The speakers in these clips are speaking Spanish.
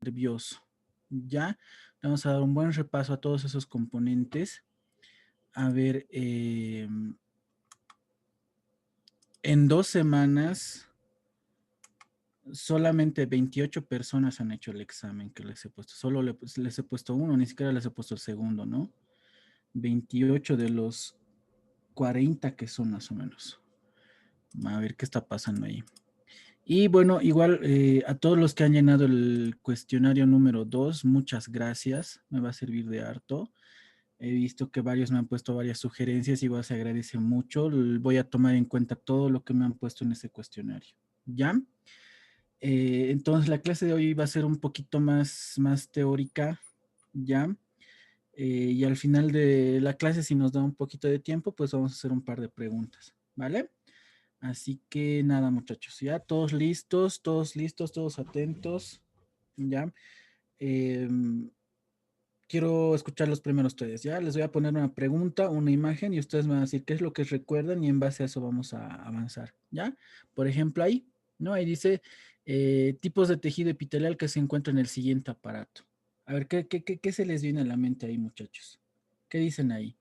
nervioso. Ya, vamos a dar un buen repaso a todos esos componentes. A ver, en 2 semanas, solamente 28 personas han hecho el examen que les he puesto. Solo les he puesto uno, ni siquiera les he puesto el segundo, ¿no? 28 de los 40 que son más o menos. A ver qué está pasando ahí. Y bueno, igual a todos los que han llenado el cuestionario número 2, muchas gracias. Me va a servir de harto. He visto que varios me han puesto varias sugerencias y igual se agradece mucho. Voy a tomar en cuenta todo lo que me han puesto en ese cuestionario. ¿Ya? Entonces la clase de hoy va a ser un poquito más teórica. ¿Ya? Y al final de la clase, si nos da un poquito de tiempo, pues vamos a hacer un par de preguntas. ¿Vale? Así que nada, muchachos, ya todos listos, todos atentos, ya. Em, Quiero escuchar los primeros ustedes, ya. Les voy a poner una pregunta, una imagen y ustedes me van a decir qué es lo que recuerdan y en base a eso vamos a avanzar, ya. Por ejemplo, ahí, ¿no? Ahí dice tipos de tejido epitelial que se encuentran en el siguiente aparato. A ver, ¿qué se les viene a la mente ahí, muchachos? ¿Qué dicen ahí?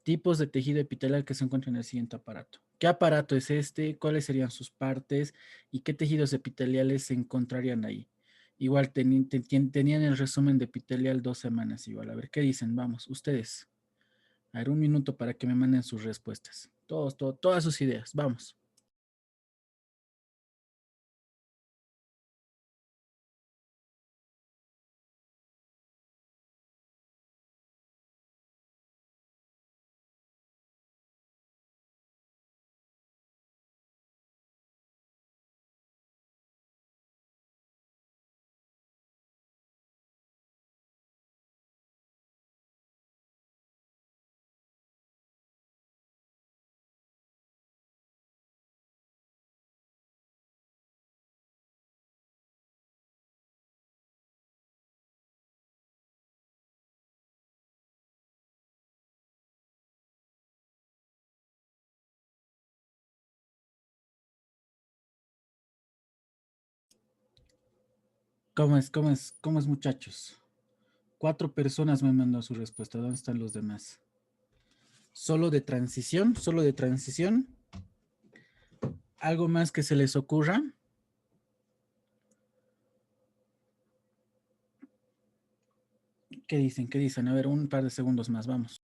Tipos de tejido epitelial que se encuentran en el siguiente aparato. ¿Qué aparato es este? ¿Cuáles serían sus partes? ¿Y qué tejidos epiteliales se encontrarían ahí? Igual tenían el resumen de epitelial 2 semanas igual. A ver, ¿qué dicen? Vamos, ustedes. A ver, un minuto para que me manden sus respuestas. Todas sus ideas. Vamos. ¿Cómo es, muchachos? 4 personas me han mandado su respuesta. ¿Dónde están los demás? Solo de transición, solo de transición. ¿Algo más que se les ocurra? ¿Qué dicen? ¿Qué dicen? A ver, un par de segundos más, vamos.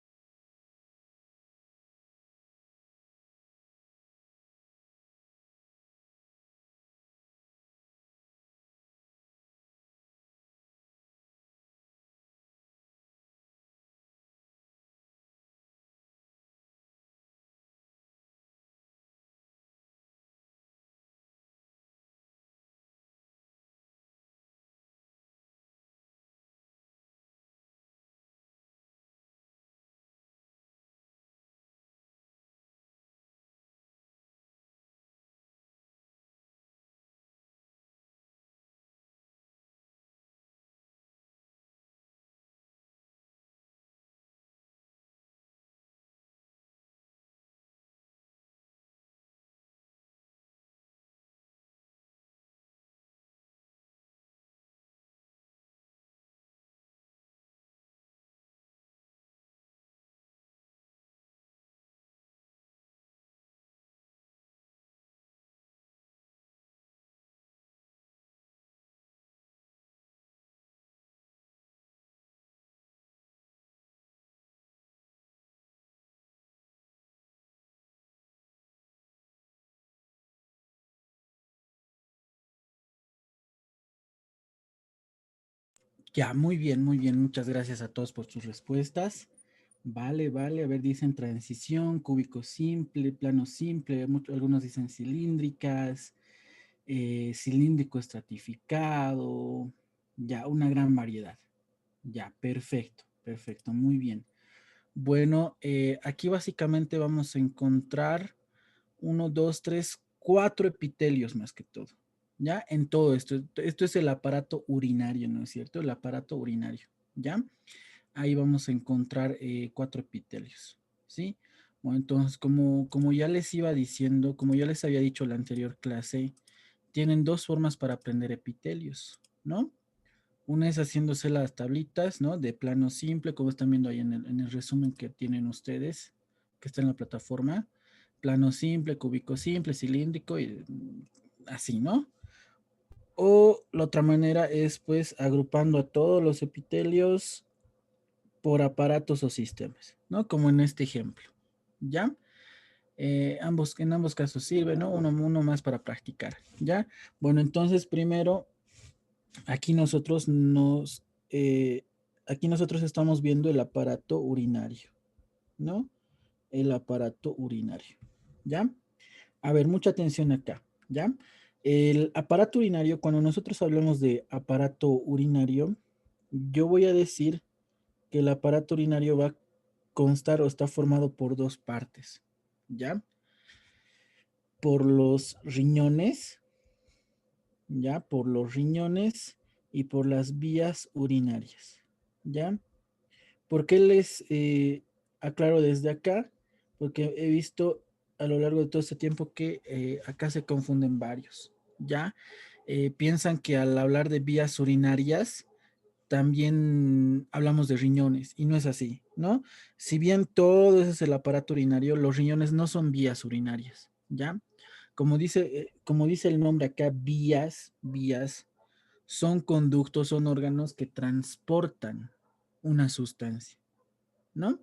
Ya, muy bien. Muchas gracias a todos por sus respuestas. Vale, vale. A ver, dicen transición, cúbico simple, plano simple. Algunos dicen cilíndricas, cilíndrico estratificado. Ya, una gran variedad. Ya, perfecto, perfecto. Muy bien. Bueno, aquí básicamente vamos a encontrar 1, 2, 3, 4 epitelios más que todo. ¿Ya? En todo esto. Esto es el aparato urinario, ¿no es cierto? El aparato urinario. ¿Ya? Ahí vamos a encontrar 4 epitelios. ¿Sí? Bueno, entonces, como ya les iba diciendo, como ya les había dicho en la anterior clase, tienen dos formas para aprender epitelios, ¿no? Una es haciéndose las tablitas, ¿no? De plano simple, como están viendo ahí en el resumen que tienen ustedes, que está en la plataforma. Plano simple, cúbico simple, cilíndrico y así, ¿no? O la otra manera es pues agrupando a todos los epitelios por aparatos o sistemas, ¿no? Como en este ejemplo, ¿ya? En ambos casos sirve, ¿no? Uno más para practicar, ¿ya? Bueno, entonces primero, aquí nosotros aquí nosotros estamos viendo el aparato urinario, ¿no? El aparato urinario, ¿ya? A ver, mucha atención acá, ¿ya? El aparato urinario, cuando nosotros hablamos de aparato urinario, yo voy a decir que el aparato urinario va a constar o está formado por dos partes, ¿ya? Por los riñones, ¿ya? Por los riñones y por las vías urinarias, ¿ya? ¿Por qué les aclaro desde acá? Porque he visto a lo largo de todo este tiempo que acá se confunden varios, ¿ya? Piensan que al hablar de vías urinarias también hablamos de riñones y no es así, ¿no? Si bien todo eso es el aparato urinario, los riñones no son vías urinarias, ¿ya? Como dice el nombre acá, vías, son conductos, son órganos que transportan una sustancia, ¿no?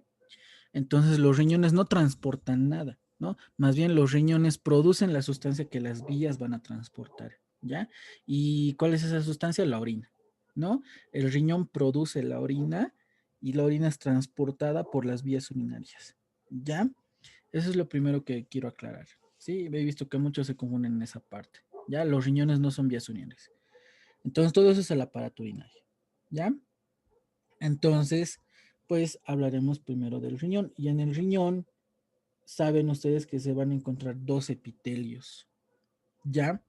Entonces los riñones no transportan nada, ¿no? Más bien los riñones producen la sustancia que las vías van a transportar, ¿ya? ¿Y cuál es esa sustancia? La orina, ¿no? El riñón produce la orina y la orina es transportada por las vías urinarias, ¿ya? Eso es lo primero que quiero aclarar, ¿sí? He visto que muchos se confunden en esa parte, ¿ya? Los riñones no son vías urinarias. Entonces todo eso es el aparato urinario, ¿ya? Entonces, pues hablaremos primero del riñón. Y en el riñón, saben ustedes que se van a encontrar dos epitelios, ¿ya?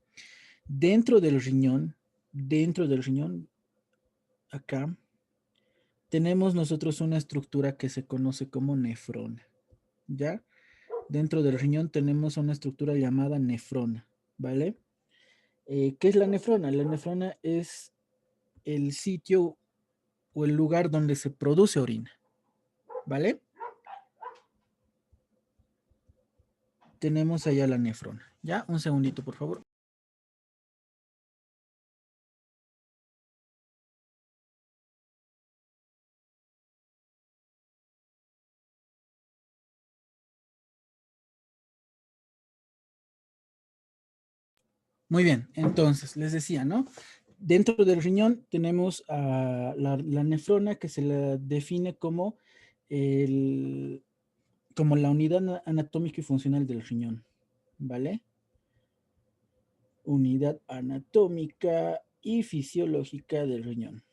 Dentro del riñón, acá, tenemos nosotros una estructura que se conoce como nefrona, ¿ya? Dentro del riñón tenemos una estructura llamada nefrona, ¿vale? ¿Qué es la nefrona? La nefrona es el sitio o el lugar donde se produce orina, ¿vale? Tenemos allá la nefrona. Ya, un segundito, por favor. Muy bien, entonces les decía, ¿no? Dentro del riñón tenemos a la nefrona que se la define como, como la unidad anatómica y funcional del riñón, ¿vale? Unidad anatómica y fisiológica del riñón.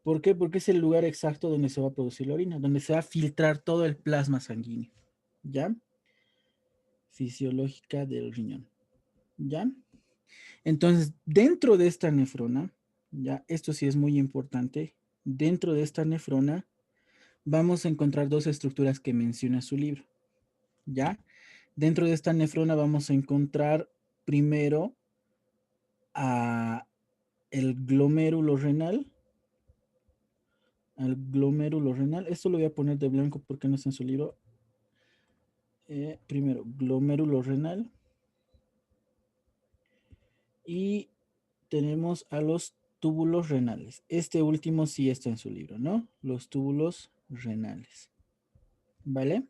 ¿Por qué? Porque es el lugar exacto donde se va a producir la orina, donde se va a filtrar todo el plasma sanguíneo, ¿ya? Fisiológica del riñón, ¿ya? Entonces, dentro de esta nefrona, ya, esto sí es muy importante, dentro de esta nefrona vamos a encontrar dos estructuras que menciona su libro, ¿ya? Dentro de esta nefrona vamos a encontrar primero a el glomérulo renal, esto lo voy a poner de blanco porque no está en su libro. Primero, glomérulo renal y tenemos a los túbulos renales. Este último sí está en su libro, ¿no? Los túbulos renales, ¿vale?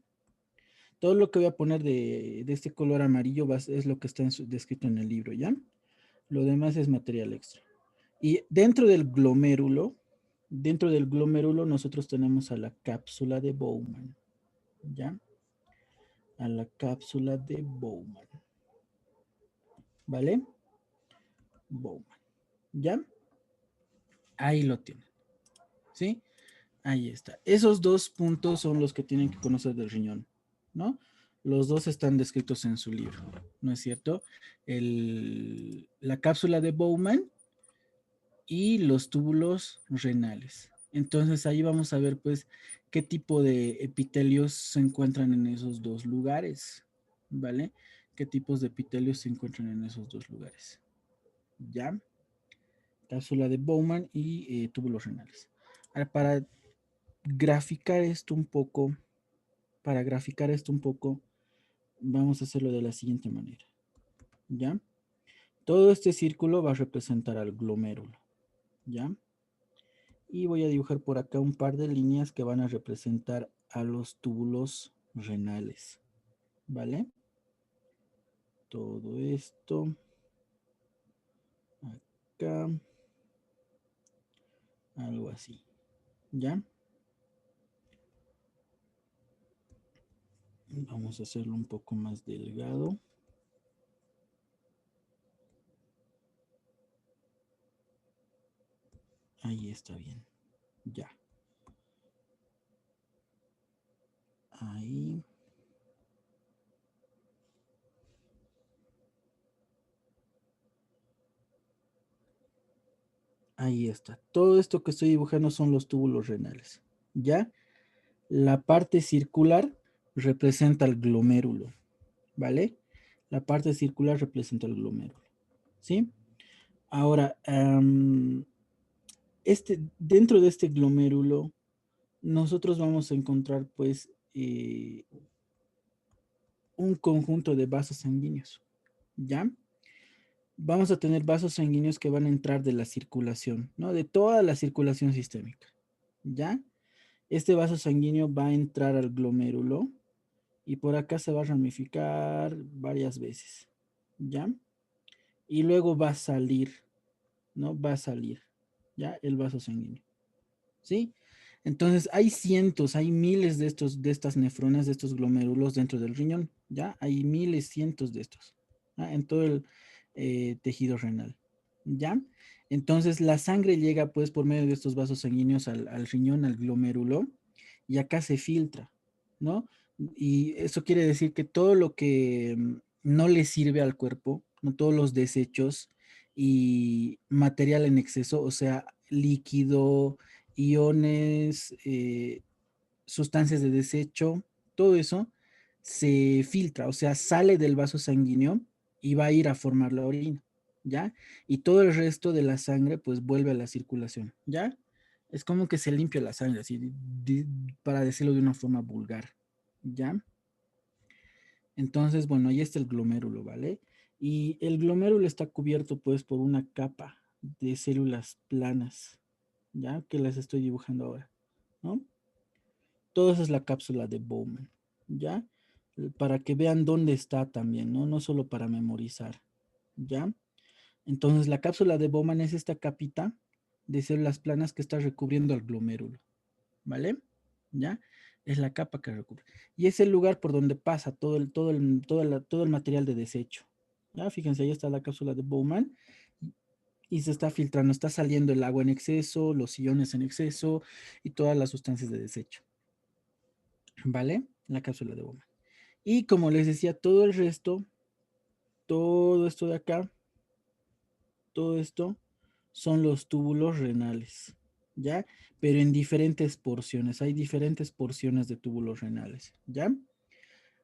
Todo lo que voy a poner de este color amarillo es lo que está descrito en el libro, ¿ya? Lo demás es material extra. Y dentro del glomérulo nosotros tenemos a la cápsula de Bowman, ¿ya? A la cápsula de Bowman, ¿vale? Bowman, ¿ya? Ahí lo tienen, ¿sí? Ahí está. Esos dos puntos son los que tienen que conocer del riñón, ¿no? Los dos están descritos en su libro, ¿no es cierto? La cápsula de Bowman y los túbulos renales. Entonces ahí vamos a ver pues qué tipo de epitelios se encuentran en esos dos lugares, ¿vale? ¿Qué tipos de epitelios se encuentran en esos dos lugares? ¿Ya? Cápsula de Bowman y túbulos renales. Ahora, graficar esto un poco, para graficar esto un poco, vamos a hacerlo de la siguiente manera. ¿Ya? Todo este círculo va a representar al glomérulo. ¿Ya? Y voy a dibujar por acá un par de líneas que van a representar a los túbulos renales. ¿Vale? Todo esto. Acá. Algo así. ¿Ya? Vamos a hacerlo un poco más delgado. Ahí está bien. Ya. Ahí. Ahí está. Todo esto que estoy dibujando son los túbulos renales. ¿Ya? La parte circular representa el glomérulo. ¿Vale? La parte circular representa el glomérulo. ¿Sí? Ahora, dentro de este glomérulo, nosotros vamos a encontrar, pues, un conjunto de vasos sanguíneos. ¿Ya? Vamos a tener vasos sanguíneos que van a entrar de la circulación, ¿no? De toda la circulación sistémica. ¿Ya? Este vaso sanguíneo va a entrar al glomérulo y por acá se va a ramificar varias veces. ¿Ya? Y luego va a salir, ¿no? Va a salir, ¿ya? El vaso sanguíneo. ¿Sí? Entonces hay cientos, hay miles de estas nefronas, de estos glomérulos dentro del riñón, ¿ya? Hay miles, cientos de estos, ¿ya? En todo el tejido renal, ¿ya? Entonces la sangre llega pues por medio de estos vasos sanguíneos al riñón, al glomérulo, y acá se filtra, ¿no? Y eso quiere decir que todo lo que no le sirve al cuerpo, no todos los desechos y material en exceso, o sea, líquido, iones, sustancias de desecho, todo eso se filtra, o sea, sale del vaso sanguíneo y va a ir a formar la orina, ¿ya? Y todo el resto de la sangre pues vuelve a la circulación, ¿ya? Es como que se limpia la sangre, así, para decirlo de una forma vulgar, ¿ya? Entonces, bueno, ahí está el glomérulo, ¿vale? Y el glomérulo está cubierto pues por una capa de células planas, ¿ya? Que las estoy dibujando ahora, ¿no? Todo eso es la cápsula de Bowman, ¿ya? Para que vean dónde está también, ¿no? No solo para memorizar, ¿ya? Entonces, la cápsula de Bowman es esta capita de células planas que está recubriendo al glomérulo, ¿vale? ¿Ya? Es la capa que recubre. Y es el lugar por donde pasa todo el material de desecho. ¿Ya? Fíjense, ahí está la cápsula de Bowman y se está filtrando, está saliendo el agua en exceso, los iones en exceso y todas las sustancias de desecho. ¿Vale? La cápsula de Bowman. Y como les decía, todo el resto, todo esto de acá, todo esto son los túbulos renales, ¿ya? Pero en diferentes porciones, hay diferentes porciones de túbulos renales, ¿ya?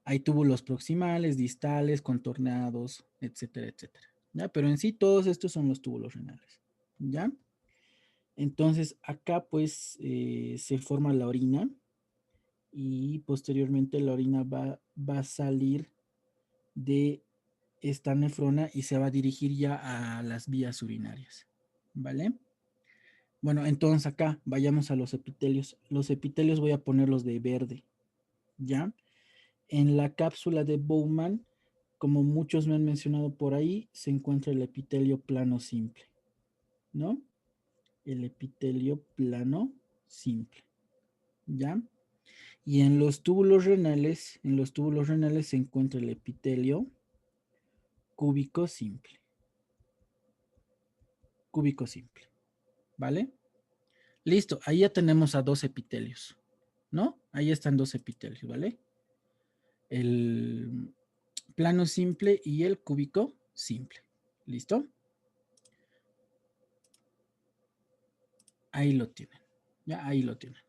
Hay túbulos proximales, distales, contorneados, etcétera, etcétera, ¿ya? Pero en sí todos estos son los túbulos renales, ¿ya? Entonces acá pues se forma la orina y posteriormente la orina va a salir de esta nefrona y se va a dirigir ya a las vías urinarias, ¿vale? Bueno, entonces acá vayamos a los epitelios. Los epitelios voy a ponerlos de verde, ¿ya? En la cápsula de Bowman, como muchos me han mencionado por ahí, se encuentra el epitelio plano simple, ¿no? El epitelio plano simple, ¿ya? Y en los túbulos renales se encuentra el epitelio cúbico simple, cúbico simple, ¿vale? Listo, ahí ya tenemos a dos epitelios, ¿no? Ahí están dos epitelios, ¿vale? El plano simple y el cúbico simple. ¿Listo? Ahí lo tienen. Ya, ahí lo tienen.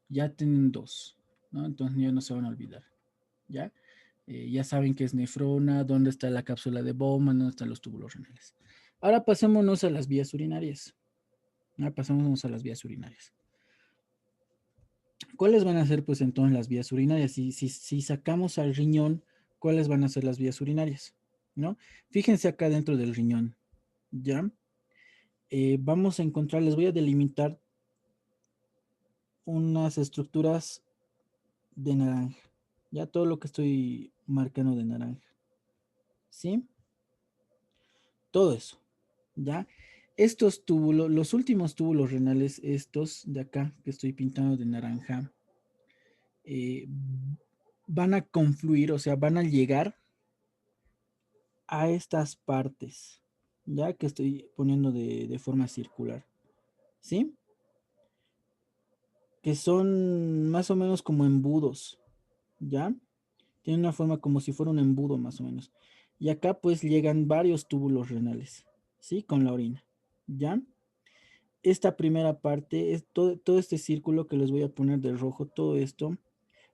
Ya tienen dos, ¿no? Entonces ya no se van a olvidar. ¿Ya? Ya saben qué es nefrona, dónde está la cápsula de Bowman, dónde están los túbulos renales. Ahora pasémonos a las vías urinarias. Ahora pasémonos a las vías urinarias. ¿Cuáles van a ser, pues, entonces las vías urinarias? Si sacamos al riñón, ¿cuáles van a ser las vías urinarias? ¿No? Fíjense acá dentro del riñón, ¿ya? Vamos a encontrar, les voy a delimitar unas estructuras de naranja. Ya todo lo que estoy marcando de naranja. ¿Sí? Todo eso. ¿Ya? Estos túbulos, los últimos túbulos renales, estos de acá que estoy pintando de naranja, eh, van a confluir, o sea, van a llegar a estas partes, ya que estoy poniendo de forma circular, ¿sí? Que son más o menos como embudos, ¿ya? Tiene una forma como si fuera un embudo más o menos. Y acá pues llegan varios túbulos renales, ¿sí? Con la orina, ¿ya? Esta primera parte, es todo este círculo que les voy a poner de rojo, todo esto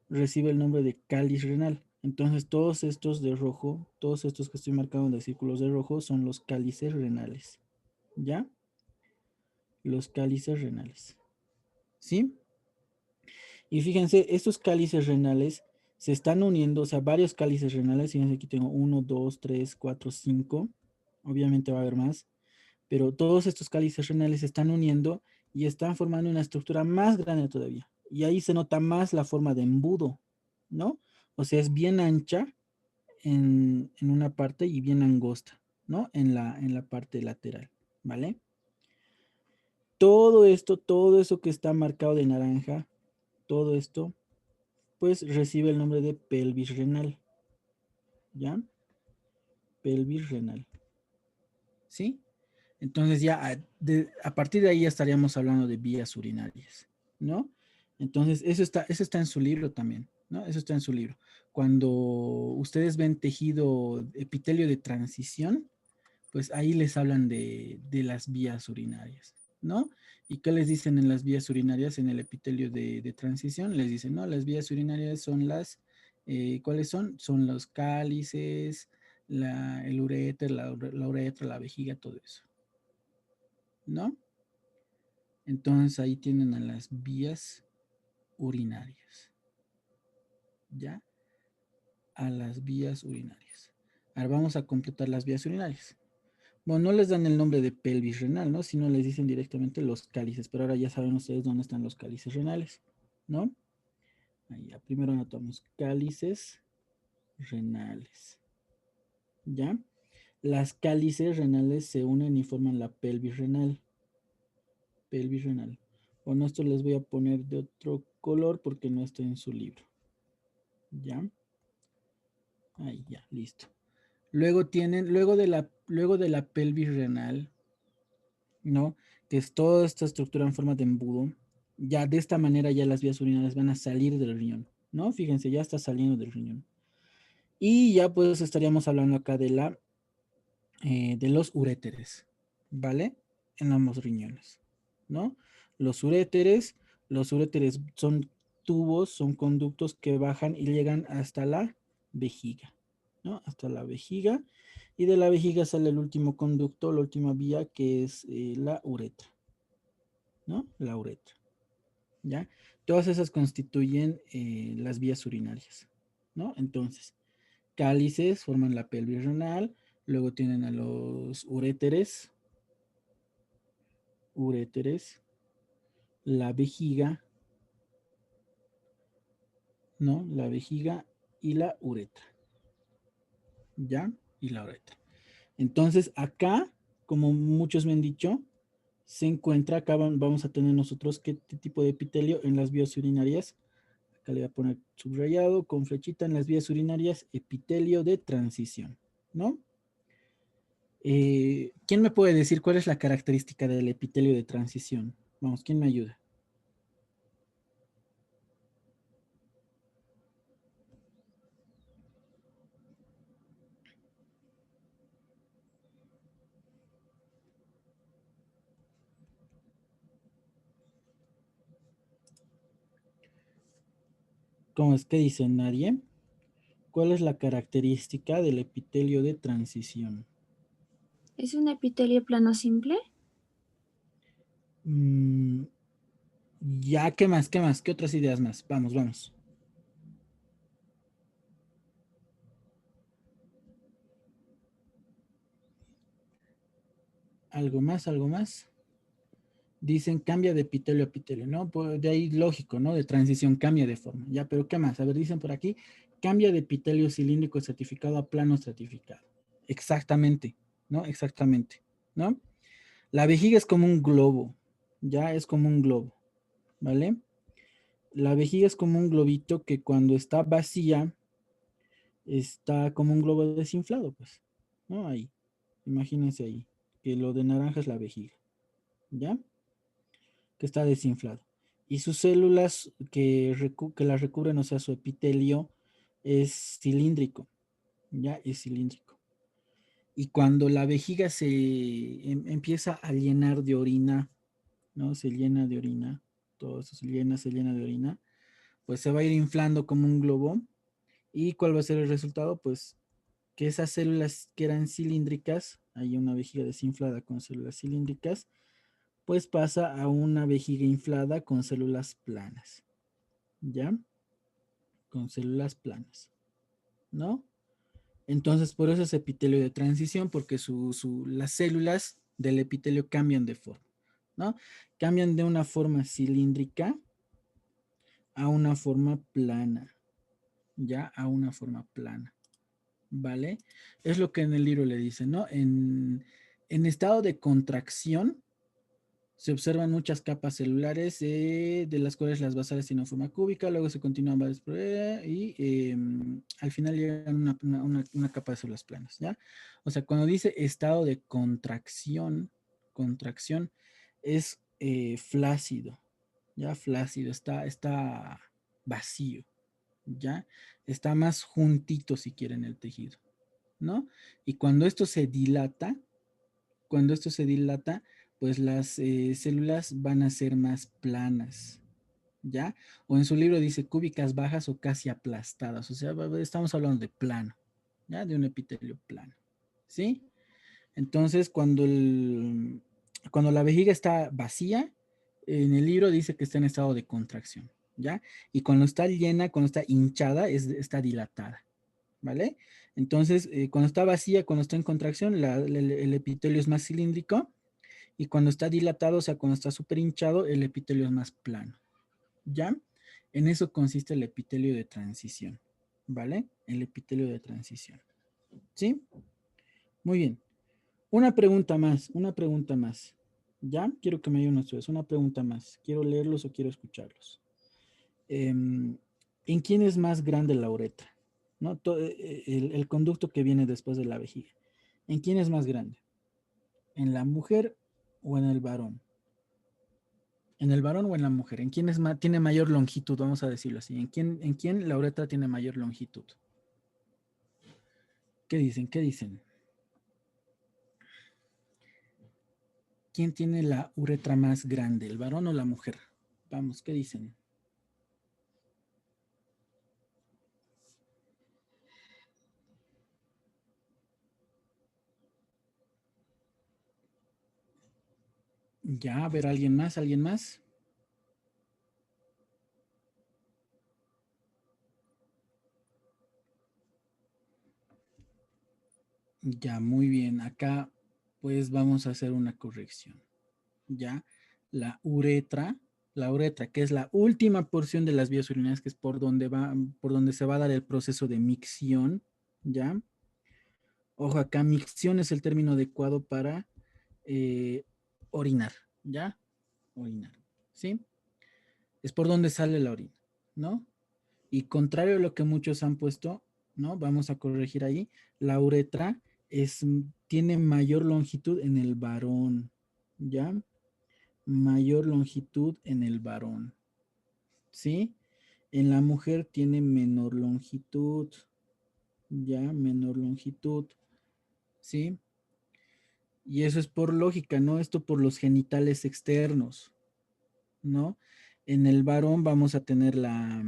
recibe el nombre de cáliz renal. Entonces todos estos de rojo, todos estos que estoy marcando de círculos de rojo son los cálices renales, ¿ya? Los cálices renales, ¿sí? Y fíjense, estos cálices renales se están uniendo, o sea, varios cálices renales, fíjense aquí tengo uno, dos, tres, cuatro, cinco, obviamente va a haber más, pero todos estos cálices renales se están uniendo y están formando una estructura más grande todavía. Y ahí se nota más la forma de embudo, ¿no? O sea, es bien ancha en una parte y bien angosta, ¿no? En la parte lateral, ¿vale? Todo esto, todo eso que está marcado de naranja, todo esto, pues recibe el nombre de pelvis renal, ¿ya? Pelvis renal, ¿sí? Entonces ya a partir de ahí ya estaríamos hablando de vías urinarias, ¿no? Entonces eso está en su libro también, ¿no? Eso está en su libro. Cuando ustedes ven tejido epitelio de transición, pues ahí les hablan de las vías urinarias, ¿no? ¿Y qué les dicen en las vías urinarias, en el epitelio de transición? Les dicen, no, las vías urinarias son ¿cuáles son? Son los cálices, el uréter, la uretra, la vejiga, todo eso, ¿no? Entonces ahí tienen a las vías urinarias, ¿ya? A las vías urinarias. Ahora vamos a completar las vías urinarias. Bueno, no les dan el nombre de pelvis renal, ¿no? Sino les dicen directamente los cálices, pero ahora ya saben ustedes dónde están los cálices renales, ¿no? Ahí ya, primero anotamos cálices renales, ¿ya? Las cálices renales se unen y forman la pelvis renal, pelvis renal. Bueno, esto les voy a poner de otro color porque no está en su libro, ¿ya? Ahí ya, listo. Luego de la pelvis renal, ¿no? Que es toda esta estructura en forma de embudo. Ya de esta manera ya las vías urinarias van a salir del riñón, ¿no? Fíjense, ya está saliendo del riñón. Y ya pues estaríamos hablando acá de los uréteres, ¿vale? En ambos riñones, ¿no? Los uréteres, los uréteres son tubos, son conductos que bajan y llegan hasta la vejiga, ¿no? Hasta la vejiga. Y de la vejiga sale el último conducto, la última vía, que es la uretra, ¿no? La uretra, ¿ya? Todas esas constituyen las vías urinarias, ¿no? Entonces, cálices forman la pelvis renal, luego tienen a los uréteres, la vejiga, ¿no? La vejiga y la uretra, ¿ya? Y la uretra. Entonces, acá, como muchos me han dicho, se encuentra, acá vamos a tener nosotros qué tipo de epitelio en las vías urinarias. Acá le voy a poner subrayado con flechita en las vías urinarias, epitelio de transición, ¿no? ¿Quién me puede decir cuál es la característica del epitelio de transición? Vamos, ¿quién me ayuda? ¿Cómo es que dice nadie? ¿Cuál es la característica del epitelio de transición? ¿Es un epitelio plano simple? Mm, ya, ¿qué más? ¿Qué más? ¿Qué otras ideas más? Vamos, vamos. ¿Algo más? ¿Algo más? Dicen cambia de epitelio a epitelio, ¿no? Pues de ahí lógico, ¿no? De transición, cambia de forma. Ya, pero ¿qué más? A ver, dicen por aquí, cambia de epitelio cilíndrico estratificado a plano estratificado. Exactamente, ¿no? Exactamente, ¿no? La vejiga es como un globo, ya es como un globo, ¿vale? La vejiga es como un globito que cuando está vacía, está como un globo desinflado, pues, ¿no? Ahí, imagínense ahí, que lo de naranja es la vejiga, ¿ya? Que está desinflado. Y sus células que las recubren, o sea, su epitelio es cilíndrico, ¿ya? Es cilíndrico. Y cuando la vejiga empieza a llenar de orina, ¿no? Se llena de orina, todo eso se llena de orina, pues se va a ir inflando como un globo. ¿Y cuál va a ser el resultado? Pues que esas células que eran cilíndricas, hay una vejiga desinflada con células cilíndricas, pues pasa a una vejiga inflada con células planas, ¿ya? Con células planas, ¿no? Entonces, por eso es epitelio de transición, porque las células del epitelio cambian de forma, ¿no? Cambian de una forma cilíndrica a una forma plana, ya a una forma plana, ¿vale? Es lo que en el libro le dice, ¿no? En estado de contracción, se observan muchas capas celulares, de las cuales las basales tienen forma cúbica, luego se continúan varias y al final llegan una capa de células planas, ¿ya? O sea, cuando dice estado de contracción es flácido, ¿ya? Flácido, está vacío, ¿ya? Está más juntito, si quieren, el tejido, ¿no? Y cuando esto se dilata, pues las células van a ser más planas, ¿ya? O en su libro dice cúbicas bajas o casi aplastadas, o sea, estamos hablando de plano, ¿ya? De un epitelio plano, ¿sí? Entonces, cuando la vejiga está vacía, en el libro dice que está en estado de contracción, ¿ya? Y cuando está llena, cuando está hinchada, está dilatada, ¿vale? Entonces, cuando está vacía, cuando está en contracción, el epitelio es más cilíndrico y cuando está dilatado, o sea, cuando está súper hinchado, el epitelio es más plano, ¿ya? En eso consiste el epitelio de transición, ¿vale? El epitelio de transición, ¿sí? Muy bien. Una pregunta más. ¿Ya? Quiero que me ayuden ustedes. Una pregunta más. ¿Quiero leerlos o quiero escucharlos? ¿En quién es más grande la uretra? ¿No? El conducto que viene después de la vejiga. ¿En quién es más grande? ¿En la mujer o en el varón? ¿En el varón o en la mujer? ¿En quién tiene mayor longitud? Vamos a decirlo así. ¿En quién la uretra tiene mayor longitud? ¿Qué dicen? ¿Qué dicen? ¿Quién tiene la uretra más grande? ¿El varón o la mujer? Vamos, ¿qué dicen? Ya, a ver, ¿alguien más? ¿Alguien más? Ya, muy bien. Acá, pues vamos a hacer una corrección. Ya, la uretra, que es la última porción de las vías urinarias, que es por donde se va a dar el proceso de micción. Ya, ojo, acá micción es el término adecuado para eh, orinar. Ya, orinar. ¿Sí? Es por donde sale la orina, ¿no? Y contrario a lo que muchos han puesto, ¿no? Vamos a corregir ahí. La uretra tiene mayor longitud en el varón, ¿ya? Mayor longitud en el varón, ¿sí? En la mujer tiene menor longitud, ¿ya? Menor longitud, ¿sí? Y eso es por lógica, ¿no? Esto por los genitales externos, ¿no? En el varón vamos a tener la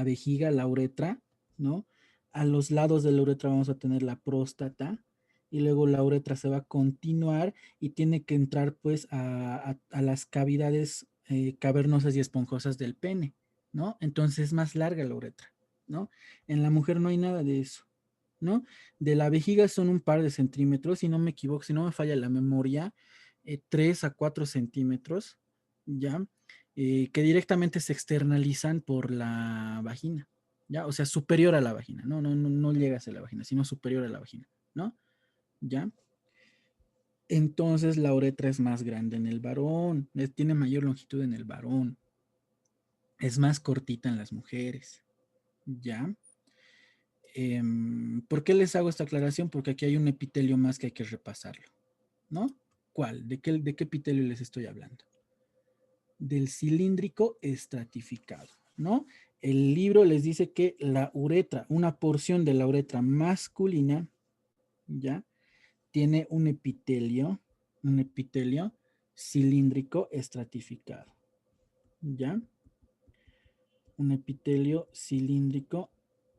vejiga, la uretra, ¿no? A los lados de la uretra vamos a tener la próstata y luego la uretra se va a continuar y tiene que entrar pues a las cavidades cavernosas y esponjosas del pene, ¿no? Entonces es más larga la uretra, ¿no? En la mujer no hay nada de eso, ¿no? De la vejiga son un par de centímetros, si no me equivoco, si no me falla la memoria, 3 a 4 centímetros, ¿ya? Que directamente se externalizan por la vagina, ¿ya? O sea, superior a la vagina, no llega hacia la vagina, sino superior a la vagina, ¿no? ¿Ya? Entonces la uretra es más grande en el varón, tiene mayor longitud en el varón, es más cortita en las mujeres, ¿ya? ¿Por qué les hago esta aclaración? Porque aquí hay un epitelio más que hay que repasarlo, ¿no? ¿Cuál? ¿De qué epitelio les estoy hablando? Del cilíndrico estratificado, ¿no? El libro les dice que la uretra, una porción de la uretra masculina, ¿ya? Tiene un epitelio cilíndrico estratificado, ¿ya? Un epitelio cilíndrico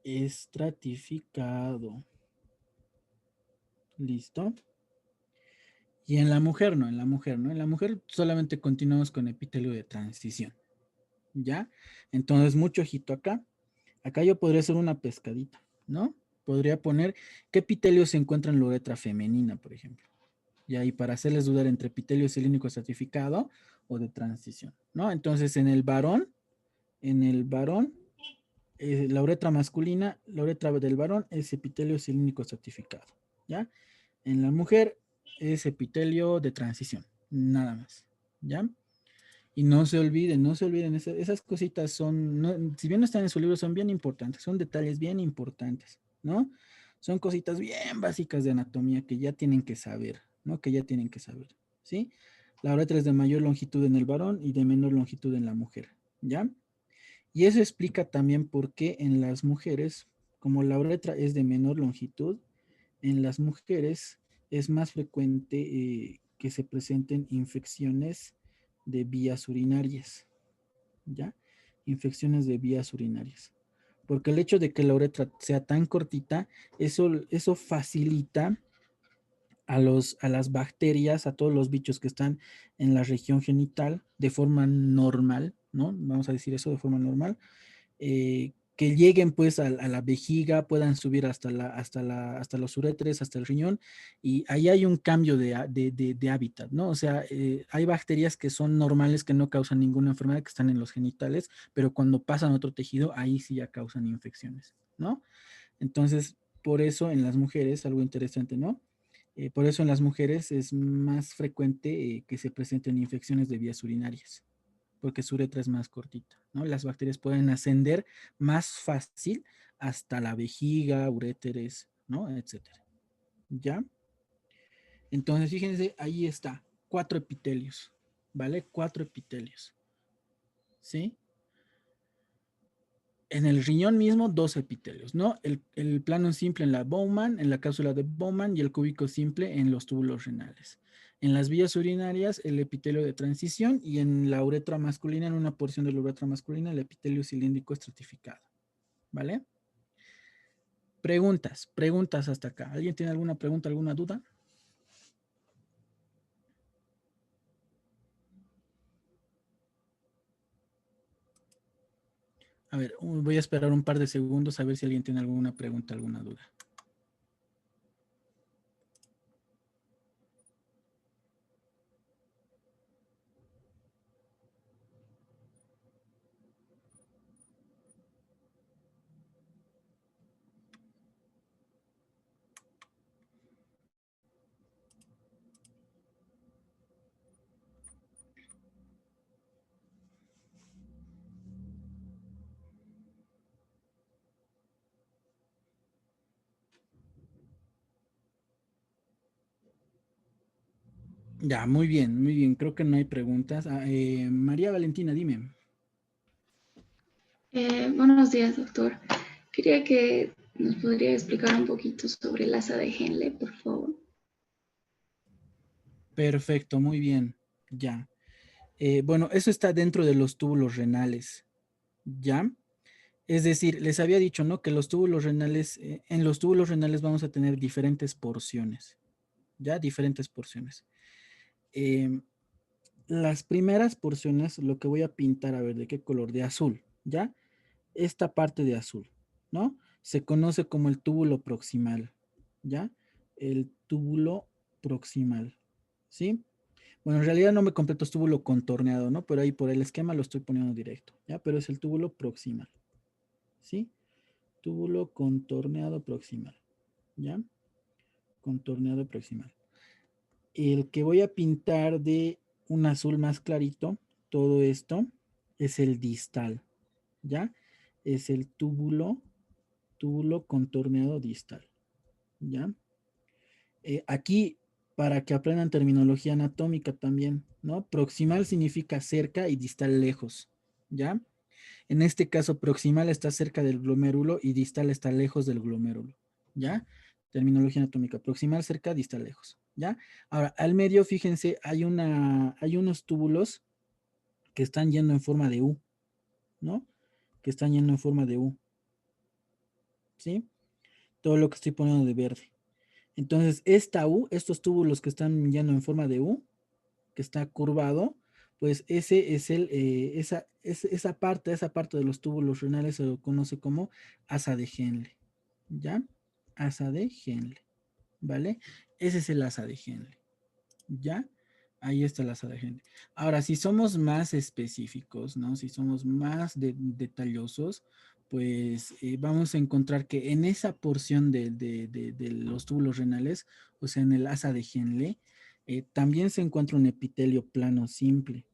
estratificado. ¿Listo? Y en la mujer no, en la mujer no. En la mujer solamente continuamos con epitelio de transición, ¿ya? Entonces, mucho ojito acá. Acá yo podría hacer una pescadita, ¿no? Podría poner qué epitelio se encuentra en la uretra femenina, por ejemplo. Y ahí para hacerles dudar entre epitelio cilíndrico estratificado o de transición, ¿no? Entonces, en el varón, la uretra masculina, la uretra del varón es epitelio cilíndrico estratificado, ¿ya? En la mujer es epitelio de transición, nada más, ¿ya? Y no se olviden, esas cositas son, si bien no están en su libro, son bien importantes, son detalles bien importantes, ¿no? Son cositas bien básicas de anatomía que ya tienen que saber, ¿no? Que ya tienen que saber, ¿sí? La uretra es de mayor longitud en el varón y de menor longitud en la mujer, ¿ya? Y eso explica también por qué en las mujeres, como la uretra es de menor longitud, en las mujeres es más frecuente que se presenten infecciones de vías urinarias, ¿ya? Infecciones de vías urinarias. Porque el hecho de que la uretra sea tan cortita, eso facilita a las bacterias, a todos los bichos que están en la región genital de forma normal, ¿no? Vamos a decir eso de forma normal, que lleguen pues a la vejiga, puedan subir hasta los uretres, hasta el riñón, y ahí hay un cambio de hábitat, ¿no? O sea, hay bacterias que son normales, que no causan ninguna enfermedad, que están en los genitales, pero cuando pasan a otro tejido, ahí sí ya causan infecciones, ¿no? Entonces, por eso en las mujeres, algo interesante, ¿no? Por eso en las mujeres es más frecuente que se presenten infecciones de vías urinarias porque su uretra es más cortita, ¿no? Las bacterias pueden ascender más fácil hasta la vejiga, uréteres, ¿no? Etcétera. ¿Ya? Entonces, fíjense, ahí está, 4 epitelios, ¿vale? 4 epitelios, ¿sí? En el riñón mismo, 2 epitelios, ¿no? El plano simple en la Bowman, en la cápsula de Bowman, y el cúbico simple en los túbulos renales. En las vías urinarias, el epitelio de transición, y en la uretra masculina, en una porción de la uretra masculina, el epitelio cilíndrico estratificado, ¿vale? Preguntas hasta acá. ¿Alguien tiene alguna pregunta, alguna duda? A ver, voy a esperar un par de segundos a ver si alguien tiene alguna pregunta, alguna duda. Ya, muy bien, muy bien. Creo que no hay preguntas. María Valentina, dime. Buenos días, doctor. Quería que nos podría explicar un poquito sobre el asa de Henle, por favor. Perfecto, muy bien. Ya. Bueno, eso está dentro de los túbulos renales. ¿Ya? Es decir, les había dicho, ¿no? Que los túbulos renales, en los túbulos renales vamos a tener diferentes porciones. ya diferentes porciones. Las primeras porciones, lo que voy a pintar, a ver, ¿de qué color? De azul, ¿ya? Esta parte de azul, ¿no? Se conoce como el túbulo proximal, ¿ya? El túbulo proximal, ¿sí? Bueno, en realidad no me completo, es túbulo contorneado, ¿no? Pero ahí por el esquema lo estoy poniendo directo, ¿ya? Pero es el túbulo proximal, ¿sí? Túbulo contorneado proximal, ¿ya? Contorneado proximal. El que voy a pintar de un azul más clarito, todo esto, es el distal, ¿ya? Es el túbulo contorneado distal, ¿ya? Aquí, para que aprendan terminología anatómica también, ¿no? Proximal significa cerca y distal lejos, ¿ya? En este caso, proximal está cerca del glomérulo y distal está lejos del glomérulo, ¿ya? Terminología anatómica, proximal cerca, distal lejos, ¿ya? Ahora, al medio, fíjense, hay unos túbulos que están yendo en forma de U, ¿no? Que están yendo en forma de U, ¿sí? Todo lo que estoy poniendo de verde. Entonces, esta U, estos túbulos que están yendo en forma de U, que está curvado, pues ese es esa parte de los túbulos renales se lo conoce como asa de Henle, ¿ya? Asa de Henle, ¿vale? Ese es el asa de Henle, ¿ya? Ahí está el asa de Henle. Ahora, si somos más específicos, ¿no? Si somos más detallosos, pues vamos a encontrar que en esa porción de los túbulos renales, o sea, en el asa de Henle, también se encuentra un epitelio plano simple,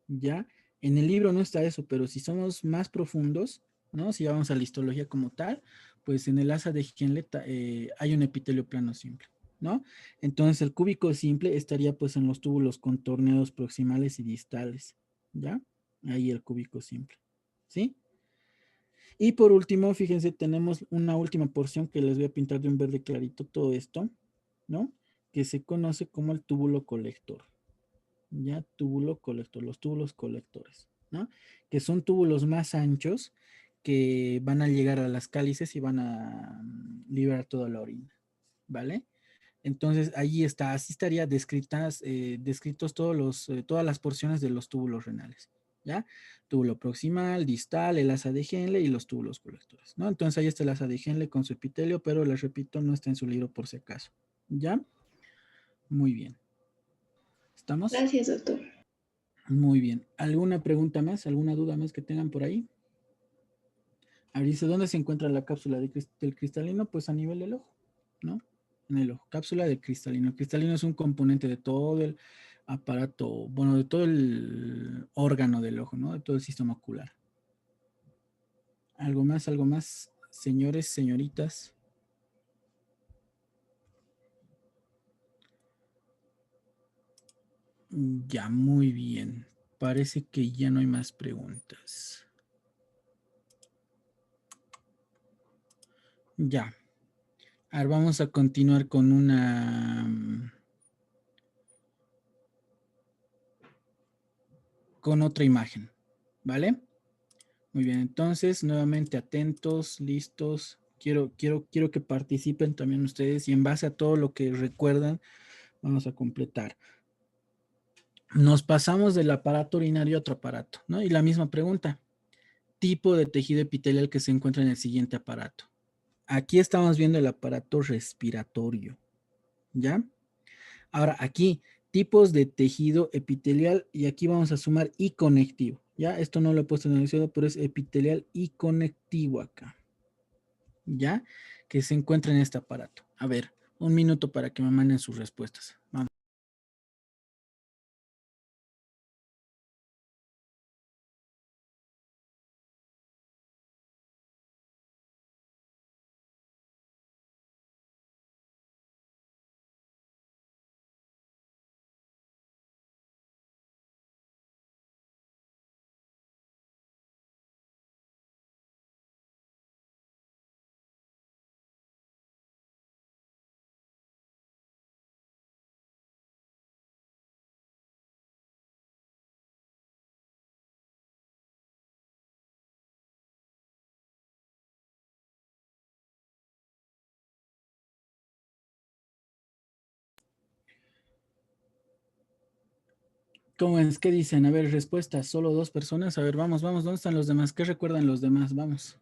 ¿ya? En el libro no está eso, pero si somos más profundos, ¿no? Si vamos a la histología como tal, pues en el asa de Henle hay un epitelio plano simple, ¿no? Entonces el cúbico simple estaría pues en los túbulos contorneados proximales y distales, ¿ya? Ahí el cúbico simple, ¿sí? Y por último, fíjense, tenemos una última porción que les voy a pintar de un verde clarito todo esto, ¿no? Que se conoce como el túbulo colector, ¿ya? Túbulo colector, los túbulos colectores, ¿no? Que son túbulos más anchos que van a llegar a las cálices y van a liberar toda la orina, ¿vale? Entonces, ahí está, así estaría descritos todas las porciones de los túbulos renales, ¿ya? Túbulo proximal, distal, el asa de Henle y los túbulos colectores, ¿no? Entonces, ahí está el asa de Henle con su epitelio, pero les repito, no está en su libro por si acaso, ¿ya? Muy bien. ¿Estamos? Gracias, doctor. Muy bien. ¿Alguna pregunta más? ¿Alguna duda más que tengan por ahí? A ver, dice, ¿dónde se encuentra la cápsula del cristalino? Pues a nivel del ojo, ¿no? En el ojo. Cápsula del cristalino. El cristalino es un componente de todo el aparato, bueno, de todo el órgano del ojo, ¿no? De todo el sistema ocular. Algo más, señores, señoritas? Ya, muy bien. Parece que ya no hay más preguntas. Ya. A ver, vamos a continuar con con otra imagen, ¿vale? Muy bien, entonces, nuevamente atentos, listos. Quiero que participen también ustedes y en base a todo lo que recuerdan, vamos a completar. Nos pasamos del aparato urinario a otro aparato, ¿no? Y la misma pregunta, tipo de tejido epitelial que se encuentra en el siguiente aparato. Aquí estamos viendo el aparato respiratorio, ¿ya? Ahora, aquí, tipos de tejido epitelial y aquí vamos a sumar y conectivo, ¿ya? Esto no lo he puesto en el enunciado, pero es epitelial y conectivo acá, ¿ya? Que se encuentra en este aparato. A ver, un minuto para que me manden sus respuestas. Vamos. ¿Cómo es? ¿Qué dicen? A ver, respuestas. Solo 2 personas. A ver, vamos, vamos. ¿Dónde están los demás? ¿Qué recuerdan los demás? Vamos.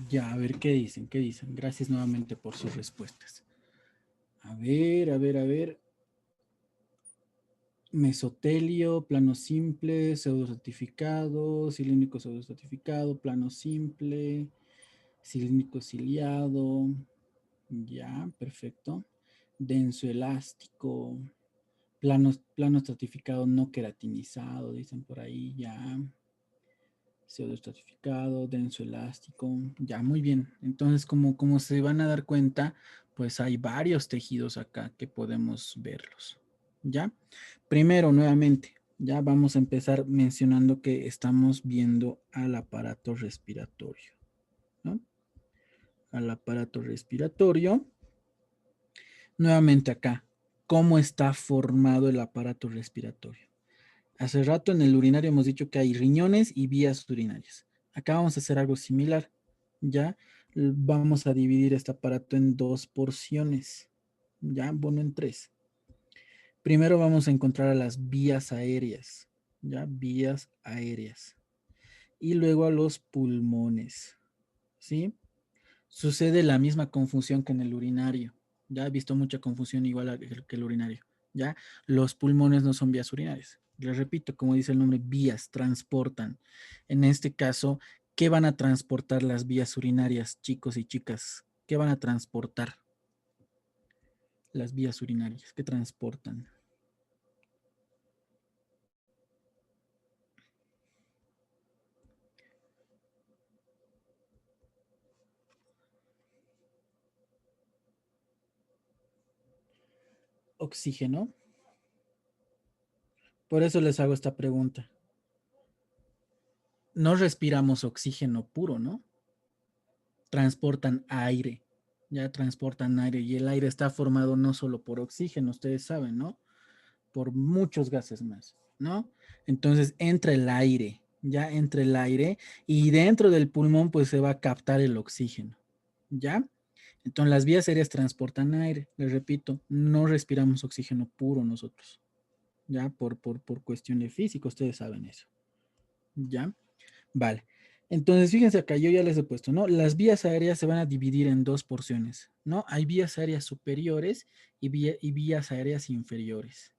Ya, a ver, ¿qué dicen? ¿Qué dicen? Gracias nuevamente por sus respuestas. A ver, a ver, a ver. Mesotelio, plano simple, pseudostratificado, cilíndrico pseudostratificado, plano simple, cilíndrico ciliado. Ya, perfecto. Denso elástico, plano estratificado no queratinizado, dicen por ahí, ya. Pseudoestratificado, denso elástico, ya, muy bien. Entonces, como se van a dar cuenta, pues hay varios tejidos acá que podemos verlos, ¿ya? Primero, nuevamente, ya vamos a empezar mencionando que estamos viendo al aparato respiratorio, ¿no? Al aparato respiratorio. Nuevamente acá, ¿cómo está formado el aparato respiratorio? Hace rato en el urinario hemos dicho que hay riñones y vías urinarias. Acá vamos a hacer algo similar, ¿ya? Vamos a dividir este aparato en 2 porciones, ¿ya? Bueno, en 3. Primero vamos a encontrar a las vías aéreas, ¿ya? Vías aéreas. Y luego a los pulmones, ¿sí? Sucede la misma confusión que en el urinario. Ya he visto mucha confusión igual que el urinario. Ya los pulmones no son vías urinarias. Les repito, como dice el nombre, vías transportan. En este caso, ¿qué van a transportar las vías urinarias, chicos y chicas? ¿Qué van a transportar las vías urinarias? ¿Qué transportan? Oxígeno. Por eso les hago esta pregunta. No respiramos oxígeno puro, ¿no? Transportan aire, ya transportan aire y el aire está formado no solo por oxígeno, ustedes saben, ¿no? Por muchos gases más, ¿no? Entonces entra el aire, ya entra el aire y dentro del pulmón pues se va a captar el oxígeno, ¿ya? Entonces las vías aéreas transportan aire, les repito, no respiramos oxígeno puro nosotros, ¿ya? Por cuestión de física, ustedes saben eso, ¿ya? Vale. Entonces, fíjense acá, yo ya les he puesto, ¿no? Las vías aéreas se van a dividir en 2 porciones, ¿no? Hay vías aéreas superiores y vías aéreas inferiores,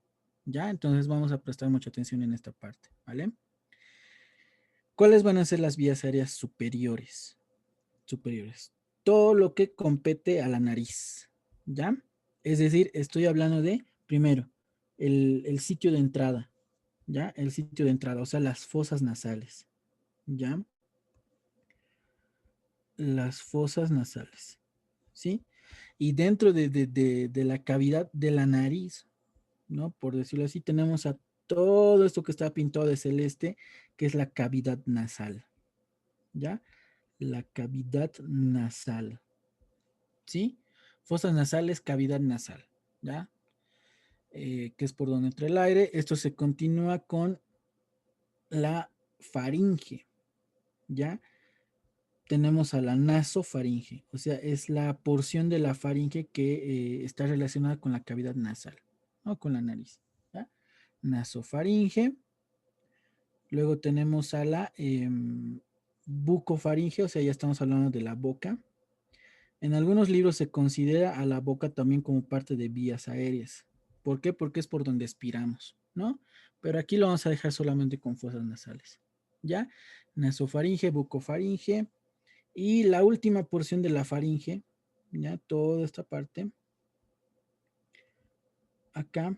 ¿ya? Entonces vamos a prestar mucha atención en esta parte, ¿vale? ¿Cuáles van a ser las vías aéreas superiores? Superiores. Todo lo que compete a la nariz, ¿ya? Es decir, estoy hablando de, primero, el sitio de entrada, ¿ya? El sitio de entrada, o sea, las fosas nasales, ¿ya? Las fosas nasales, ¿sí? Y dentro de la cavidad de la nariz, ¿no? Por decirlo así, tenemos a todo esto que está pintado de celeste, que es la cavidad nasal, ¿ya? La cavidad nasal, ¿sí? Fosas nasales, cavidad nasal, ¿ya? Que es por donde entra el aire. Esto se continúa con la faringe, ¿ya? Tenemos a la nasofaringe, o sea, es la porción de la faringe que está relacionada con la cavidad nasal, ¿no? Con la nariz, ¿ya? Nasofaringe, Luego tenemos a la bucofaringe, o sea, ya estamos hablando de la boca. En algunos libros se considera a la boca también como parte de vías aéreas. ¿Por qué? Porque es por donde expiramos, ¿no? Pero aquí lo vamos a dejar solamente con fosas nasales. ¿Ya? Nasofaringe, bucofaringe. Y la última porción de la faringe, ¿ya? Toda esta parte, acá,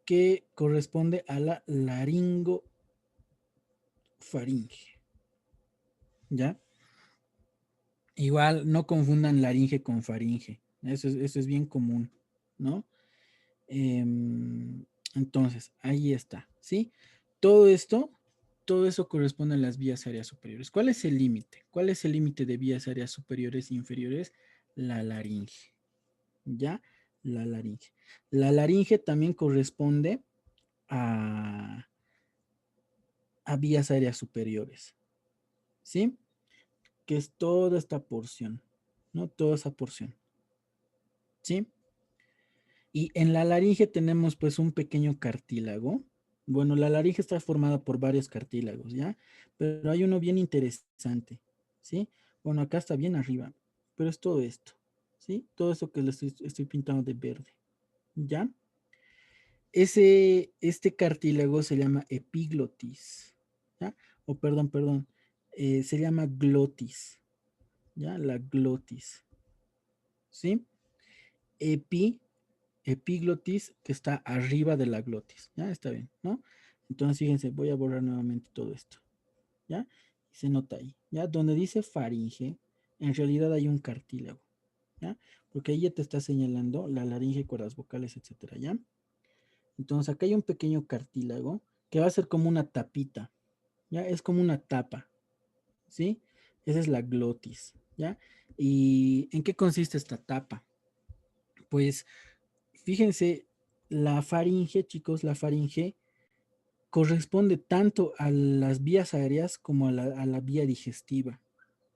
que corresponde a la laringofaringe, ¿ya? Igual no confundan laringe con faringe, eso es bien común, ¿no? Entonces, ahí está, ¿sí? Todo esto, todo eso corresponde a las vías aéreas superiores. ¿Cuál es el límite? ¿Cuál es el límite de vías aéreas superiores e inferiores? La laringe, ¿ya? La laringe. La laringe también corresponde a, a vías aéreas superiores, ¿sí? Que es toda esta porción, ¿no? Toda esa porción, ¿sí? Y en la laringe tenemos pues un pequeño cartílago. Bueno, la laringe está formada por varios cartílagos, ¿ya? Pero hay uno bien interesante, ¿sí? Bueno, acá está bien arriba, pero es todo esto, ¿sí? Todo eso que les estoy pintando de verde, ¿ya? Este cartílago se llama epiglotis, ¿ya? O perdón, se llama glotis, ¿ya? La glotis, ¿sí? Epi epiglotis que está arriba de la glotis, ¿ya? Está bien, ¿no? Entonces, fíjense, voy a borrar nuevamente todo esto, ¿ya? Y se nota ahí, ¿ya? Donde dice faringe, en realidad hay un cartílago, ¿ya? Porque ahí ya te está señalando la laringe, cuerdas vocales, etcétera, ¿ya? Entonces, acá hay un pequeño cartílago que va a ser como una tapita, ¿ya? Es como una tapa, ¿sí? Esa es la glotis, ¿ya? ¿Y en qué consiste esta tapa? Pues fíjense, la faringe, chicos, la faringe corresponde tanto a las vías aéreas como a la vía digestiva.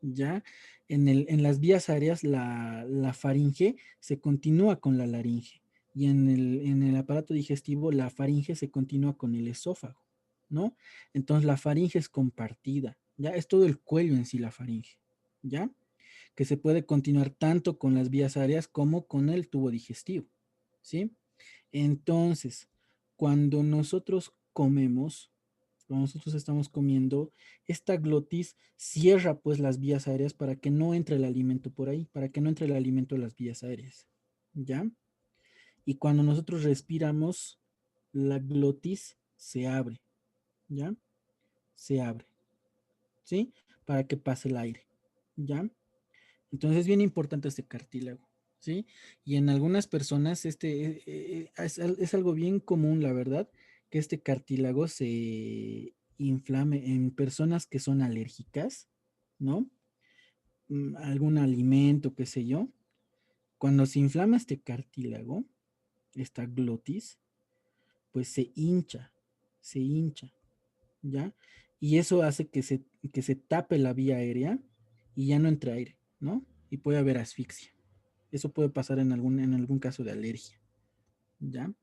¿Ya? En las vías aéreas, la faringe se continúa con la laringe y en el aparato digestivo, la faringe se continúa con el esófago, ¿no? Entonces, la faringe es compartida, ¿ya? Es todo el cuello en sí la faringe, ¿ya? Que se puede continuar tanto con las vías aéreas como con el tubo digestivo, ¿sí? Entonces, cuando nosotros comemos, cuando nosotros estamos comiendo, esta glotis cierra pues las vías aéreas para que no entre el alimento por ahí, para que no entre el alimento a las vías aéreas, ¿ya? Y cuando nosotros respiramos, la glotis se abre, ¿ya? Se abre, ¿sí? Para que pase el aire, ¿ya? Entonces es bien importante este cartílago, ¿sí? Y en algunas personas es algo bien común, la verdad, que este cartílago se inflame en personas que son alérgicas, ¿no? Algún alimento, qué sé yo. Cuando se inflama este cartílago, esta glotis, pues se hincha, ¿ya? Y eso hace que se tape la vía aérea y ya no entre aire, ¿no? Y puede haber asfixia. Eso puede pasar en algún caso de alergia, ¿ya?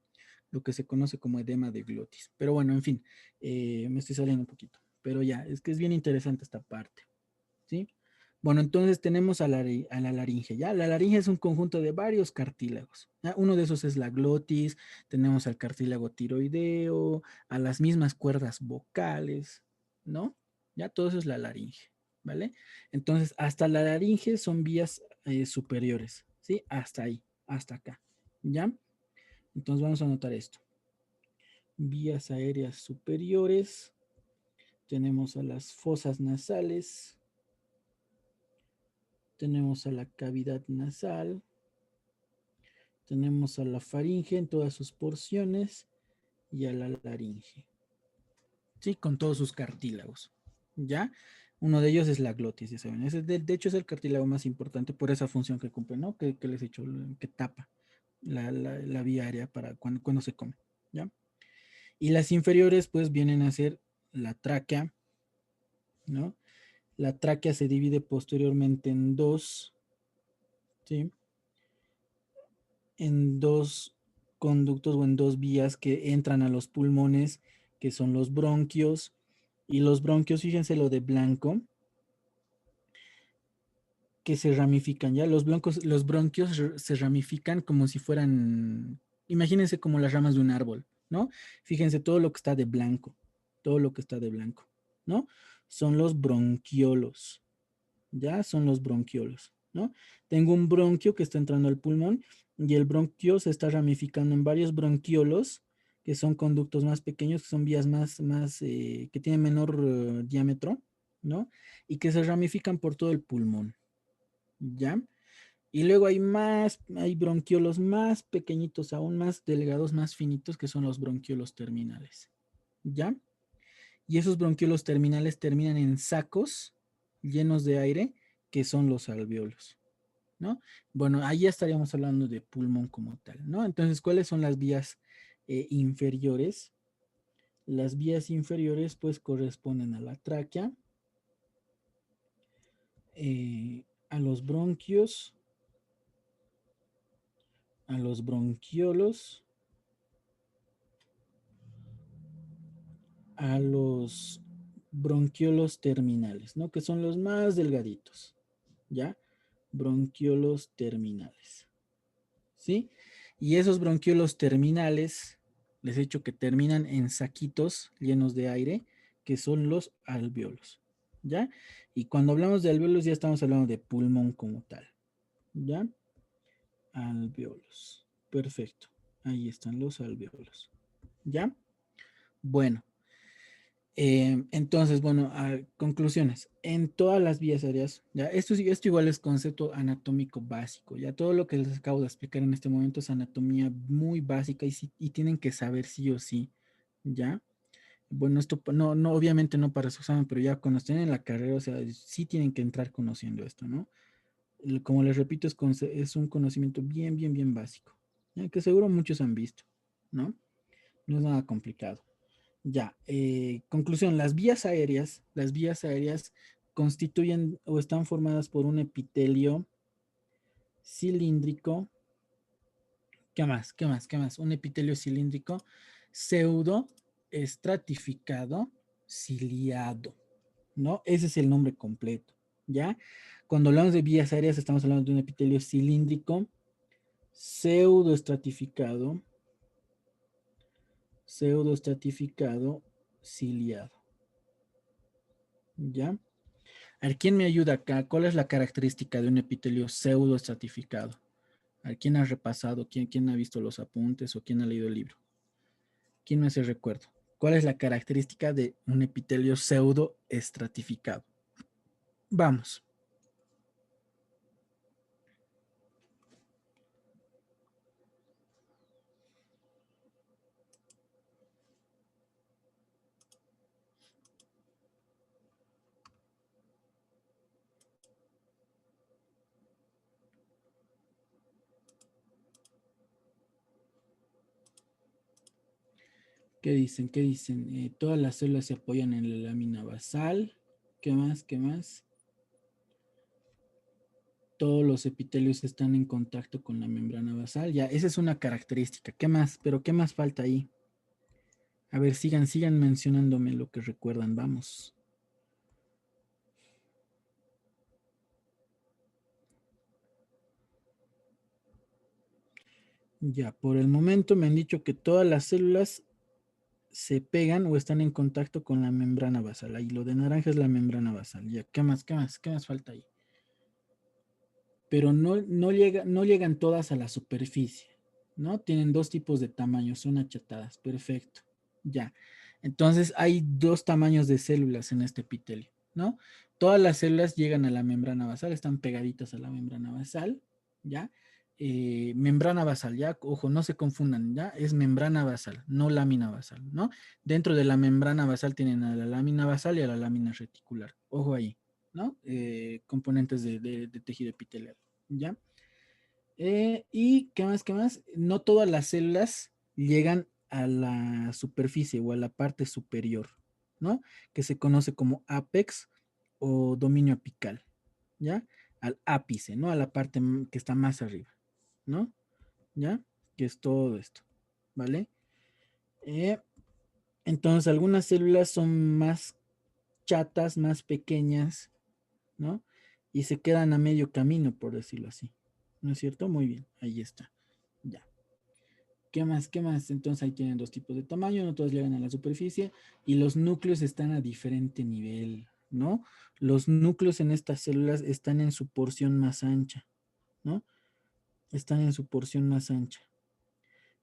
Lo que se conoce como edema de glotis. Pero bueno, en fin, me estoy saliendo un poquito. Pero ya, es que es bien interesante esta parte, ¿sí? Bueno, entonces tenemos a la laringe, ¿ya? La laringe es un conjunto de varios cartílagos, ¿ya? Uno de esos es la glotis, tenemos al cartílago tiroideo, a las mismas cuerdas vocales, ¿no? Ya todo eso es la laringe, ¿vale? Entonces, hasta la laringe son vías superiores, ¿sí? Hasta ahí, hasta acá, ¿ya? Entonces vamos a anotar esto. Vías aéreas superiores, tenemos a las fosas nasales, tenemos a la cavidad nasal, tenemos a la faringe en todas sus porciones y a la laringe, ¿sí? Con todos sus cartílagos, ¿ya? Uno de ellos es la glotis, ya saben. Ese de hecho es el cartílago más importante por esa función que cumple, ¿no? Que les he dicho, que tapa la vía aérea para cuando se come, ¿ya? Y las inferiores pues vienen a ser la tráquea, ¿no? La tráquea se divide posteriormente en dos, ¿sí? En dos conductos o en dos vías que entran a los pulmones que son los bronquios. Y los bronquios, fíjense lo de blanco, que se ramifican, ¿ya? Los bronquios se ramifican como si fueran, imagínense como las ramas de un árbol, ¿no? Fíjense todo lo que está de blanco, todo lo que está de blanco, ¿no? Son los bronquiolos, ¿ya? Son los bronquiolos, ¿no? Tengo un bronquio que está entrando al pulmón y el bronquio se está ramificando en varios bronquiolos, que son conductos más pequeños, que son vías que tienen menor diámetro, ¿no? Y que se ramifican por todo el pulmón, ¿ya? Y luego hay bronquiolos más pequeñitos, aún más delgados, más finitos, que son los bronquiolos terminales, ¿ya? Y esos bronquiolos terminales terminan en sacos llenos de aire, que son los alvéolos, ¿no? Bueno, ahí ya estaríamos hablando de pulmón como tal, ¿no? Entonces, ¿cuáles son las vías inferiores? Las vías inferiores, pues, corresponden a la tráquea, a los bronquios, a los bronquiolos, a los bronquiolos terminales, ¿no? Que son los más delgaditos, ¿ya? Bronquiolos terminales, ¿sí? Y esos bronquiolos terminales, les he dicho que terminan en saquitos llenos de aire, que son los alvéolos, ¿ya? Y cuando hablamos de alvéolos ya estamos hablando de pulmón como tal, ¿ya? Alvéolos, perfecto. Ahí están los alvéolos, ¿ya? Bueno, entonces, bueno, conclusiones. En todas las vías aéreas, ya, esto igual es concepto anatómico básico, ya todo lo que les acabo de explicar en este momento es anatomía muy básica y tienen que saber sí o sí, ¿ya? Bueno, esto no, obviamente no para su examen, pero ya cuando estén en la carrera, o sea, sí tienen que entrar conociendo esto, ¿no? Como les repito, es un conocimiento bien básico, ¿ya? Que seguro muchos han visto, ¿no? No es nada complicado. Ya, conclusión, las vías aéreas constituyen o están formadas por un epitelio cilíndrico. ¿Qué más? ¿Qué más? ¿Qué más? Un epitelio cilíndrico pseudo estratificado ciliado, ¿no? Ese es el nombre completo, ¿ya? Cuando hablamos de vías aéreas estamos hablando de un epitelio cilíndrico pseudo estratificado ciliado, ¿ya? A ver, ¿quién me ayuda acá? ¿Cuál es la característica de un epitelio pseudoestratificado? A ver, ¿quién ha repasado? ¿Quién ha visto los apuntes o quién ha leído el libro? ¿Quién me hace recuerdo? ¿Cuál es la característica de un epitelio pseudoestratificado? Vamos. ¿Qué dicen? ¿Qué dicen? Todas las células se apoyan en la lámina basal. ¿Qué más? ¿Qué más? Todos los epitelios están en contacto con la membrana basal. Ya, esa es una característica. ¿Qué más? Pero ¿qué más falta ahí? A ver, sigan mencionándome lo que recuerdan. Vamos. Ya, por el momento me han dicho que todas las células se pegan o están en contacto con la membrana basal. Ahí lo de naranja es la membrana basal. Ya, ¿qué más? ¿Qué más? ¿Qué más falta ahí? Pero no llegan todas a la superficie, ¿no? Tienen dos tipos de tamaños, son achatadas. Perfecto. Ya. Entonces hay dos tamaños de células en este epitelio, ¿no? Todas las células llegan a la membrana basal, están pegaditas a la membrana basal, ¿ya? Membrana basal, ya, ojo, no se confundan, ya, es membrana basal, no lámina basal, ¿no? Dentro de la membrana basal tienen a la lámina basal y a la lámina reticular, ojo ahí, ¿no? Componentes de tejido epitelial, ¿ya? ¿Y qué más, qué más? No todas las células llegan a la superficie o a la parte superior, ¿no? Que se conoce como apex o dominio apical, ¿ya? Al ápice, ¿no? A la parte que está más arriba, ¿no? ¿Ya? Que es todo esto, ¿vale? Eh, Entonces, algunas células son más chatas, más pequeñas, ¿no? Y se quedan a medio camino, por decirlo así. ¿No es cierto? Muy bien, ahí está. Ya. ¿Qué más? ¿Qué más? Entonces ahí tienen dos tipos de tamaño, no todos llegan a la superficie y los núcleos están a diferente nivel, ¿no? Los núcleos en estas células están en su porción más ancha, ¿no? Están en su porción más ancha.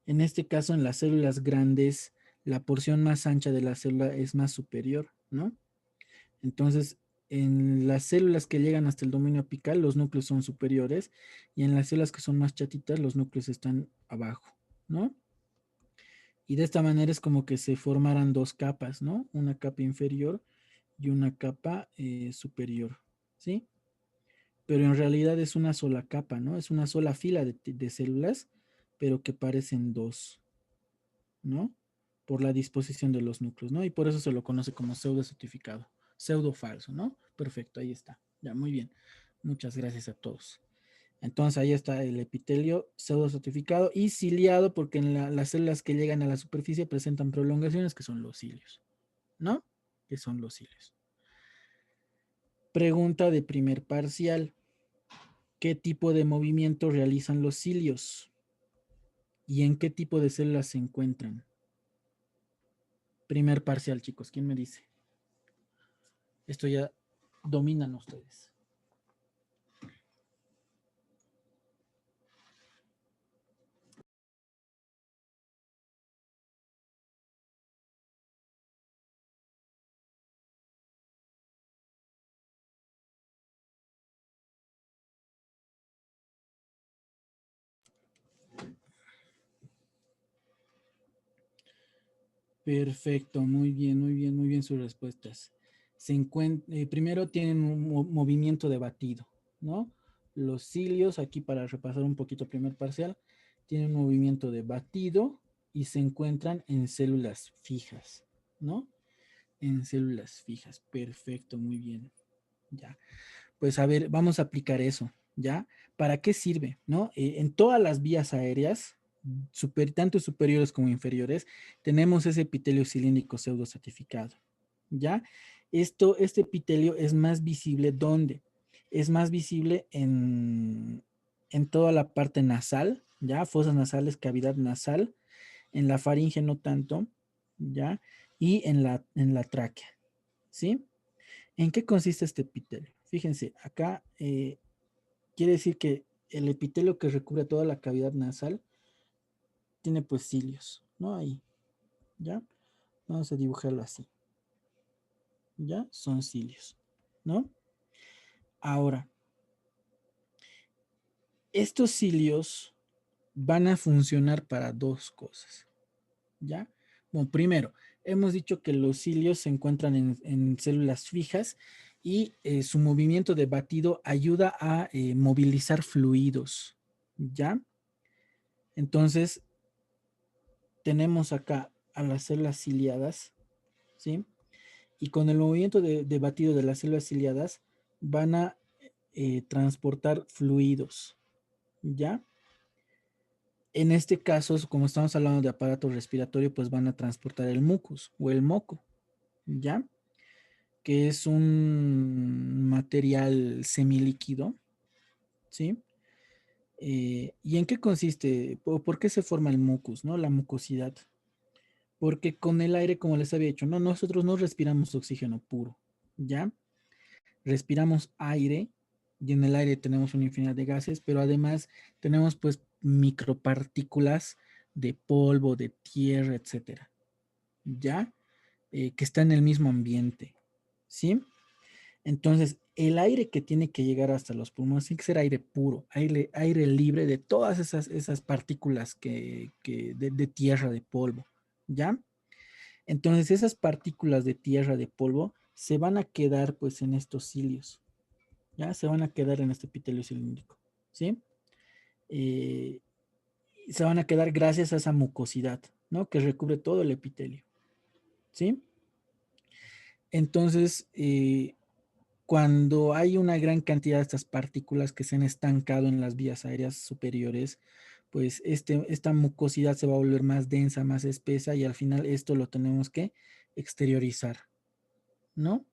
En este caso, en las células grandes, la porción más ancha de la célula es más superior, ¿no? Entonces, en las células que llegan hasta el dominio apical, los núcleos son superiores y en las células que son más chatitas, los núcleos están abajo, ¿no? Y de esta manera es como que se formaran dos capas, ¿no? Una capa inferior y una capa superior, ¿sí? Pero en realidad es una sola capa, ¿no? Es una sola fila de células, pero que parecen dos, ¿no? Por la disposición de los núcleos, ¿no? Y por eso se lo conoce como pseudo certificado, pseudo falso, ¿no? Perfecto, ahí está. Ya, muy bien. Muchas gracias a todos. Entonces ahí está el epitelio pseudo certificado y ciliado porque en las células que llegan a la superficie presentan prolongaciones que son los cilios, ¿no? Que son los cilios. Pregunta de primer parcial. ¿Qué tipo de movimiento realizan los cilios? ¿Y en qué tipo de células se encuentran? Primer parcial, chicos. ¿Quién me dice? Esto ya dominan ustedes. Perfecto, muy bien, muy bien, muy bien sus respuestas. Primero tienen un movimiento de batido, ¿no? Los cilios, aquí para repasar un poquito primer parcial, tienen un movimiento de batido y se encuentran en células fijas, ¿no? En células fijas, perfecto, muy bien. Ya, pues a ver, vamos a aplicar eso, ¿ya? ¿Para qué sirve, no? En todas las vías aéreas, tanto superiores como inferiores, tenemos ese epitelio cilíndrico pseudo certificado, ¿ya? Este epitelio es más visible, ¿dónde? Es más visible en toda la parte nasal, ¿ya? Fosas nasales, cavidad nasal, en la faringe no tanto, ¿ya? Y en la tráquea, ¿sí? ¿En qué consiste este epitelio? Fíjense, acá quiere decir que el epitelio que recubre toda la cavidad nasal tiene pues cilios, ¿no? Ahí, ¿ya? Vamos a dibujarlo así, ¿ya? Son cilios, ¿no? Ahora, estos cilios van a funcionar para dos cosas, ¿ya? Bueno, primero, hemos dicho que los cilios se encuentran en células fijas y su movimiento de batido ayuda a movilizar fluidos, ¿ya? Entonces, tenemos acá a las células ciliadas, ¿sí? Y con el movimiento de batido de las células ciliadas van a transportar fluidos, ¿ya? En este caso, como estamos hablando de aparato respiratorio, pues van a transportar el mucus o el moco, ¿ya? Que es un material semilíquido, ¿sí? ¿Y en qué consiste? ¿Por qué se forma el mucus, no? La mucosidad. Porque con el aire, como les había dicho, no, nosotros no respiramos oxígeno puro, ¿ya? Respiramos aire y en el aire tenemos una infinidad de gases, pero además tenemos pues micropartículas de polvo, de tierra, etcétera, ¿ya? Que está en el mismo ambiente, ¿sí? Entonces, el aire que tiene que llegar hasta los pulmones tiene que ser aire puro, aire libre de todas esas partículas de tierra, de polvo, ¿ya? Entonces, esas partículas de tierra, de polvo, se van a quedar pues en estos cilios, ¿ya? Se van a quedar en este epitelio cilíndrico, ¿sí? Eh, Se van a quedar gracias a esa mucosidad, ¿no? Que recubre todo el epitelio, ¿sí? Entonces, cuando hay una gran cantidad de estas partículas que se han estancado en las vías aéreas superiores, pues esta mucosidad se va a volver más densa, más espesa y al final esto lo tenemos que exteriorizar, ¿no?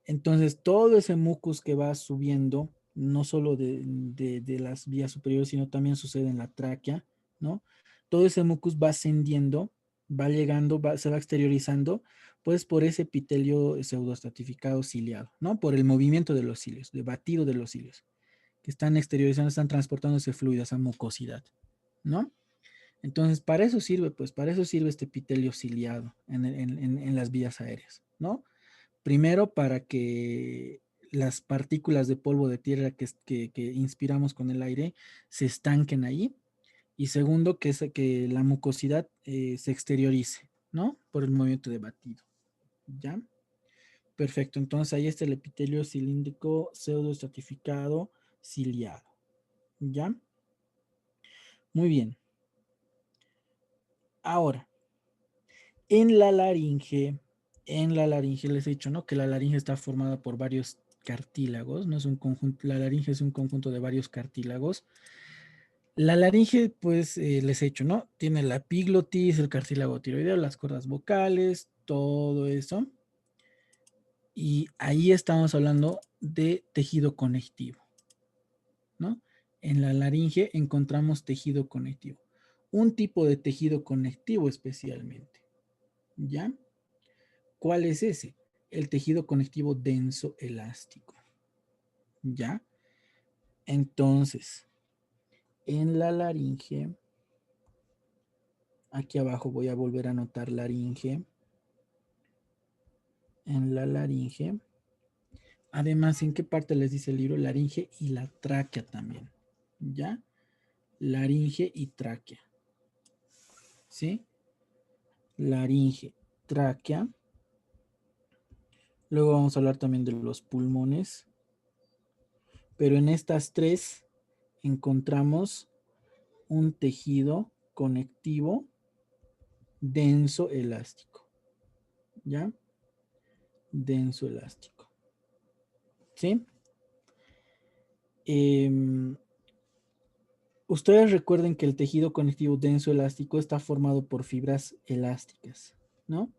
Entonces todo ese mucus que va subiendo, no solo de las vías superiores, sino también sucede en la tráquea, ¿no? Todo ese mucus va ascendiendo, va llegando, se va exteriorizando, pues por ese epitelio pseudoestratificado ciliado, ¿no? Por el movimiento de los cilios, de batido de los cilios, que están exteriorizando, están transportando ese fluido, esa mucosidad, ¿no? Entonces, para eso sirve, pues, para eso sirve este epitelio ciliado en las vías aéreas, ¿no? Primero, para que las partículas de polvo de tierra que inspiramos con el aire se estanquen ahí. Y segundo, que la mucosidad se exteriorice, ¿no? Por el movimiento de batido. ¿Ya? Perfecto. Entonces ahí está el epitelio cilíndrico pseudoestratificado ciliado. ¿Ya? Muy bien. Ahora, en la laringe les he dicho, ¿no? Que la laringe está formada por varios cartílagos, no es un conjunto, la laringe es un conjunto de varios cartílagos. La laringe, pues, les he dicho, ¿no? Tiene la epiglotis, el cartílago tiroideo, las cuerdas vocales, todo eso. Y ahí estamos hablando de tejido conectivo, ¿no? En la laringe encontramos tejido conectivo. Un tipo de tejido conectivo especialmente, ¿ya? ¿Cuál es ese? El tejido conectivo denso elástico. ¿Ya? Entonces, en la laringe, aquí abajo voy a volver a anotar laringe. En la laringe. Además, ¿en qué parte les dice el libro? Laringe y la tráquea también. ¿Ya? Laringe y tráquea. ¿Sí? Laringe, tráquea. Luego vamos a hablar también de los pulmones. Pero en estas tres encontramos un tejido conectivo denso elástico. ¿Ya? Denso elástico. ¿Sí? Ustedes recuerden que el tejido conectivo denso elástico está formado por fibras elásticas, ¿no?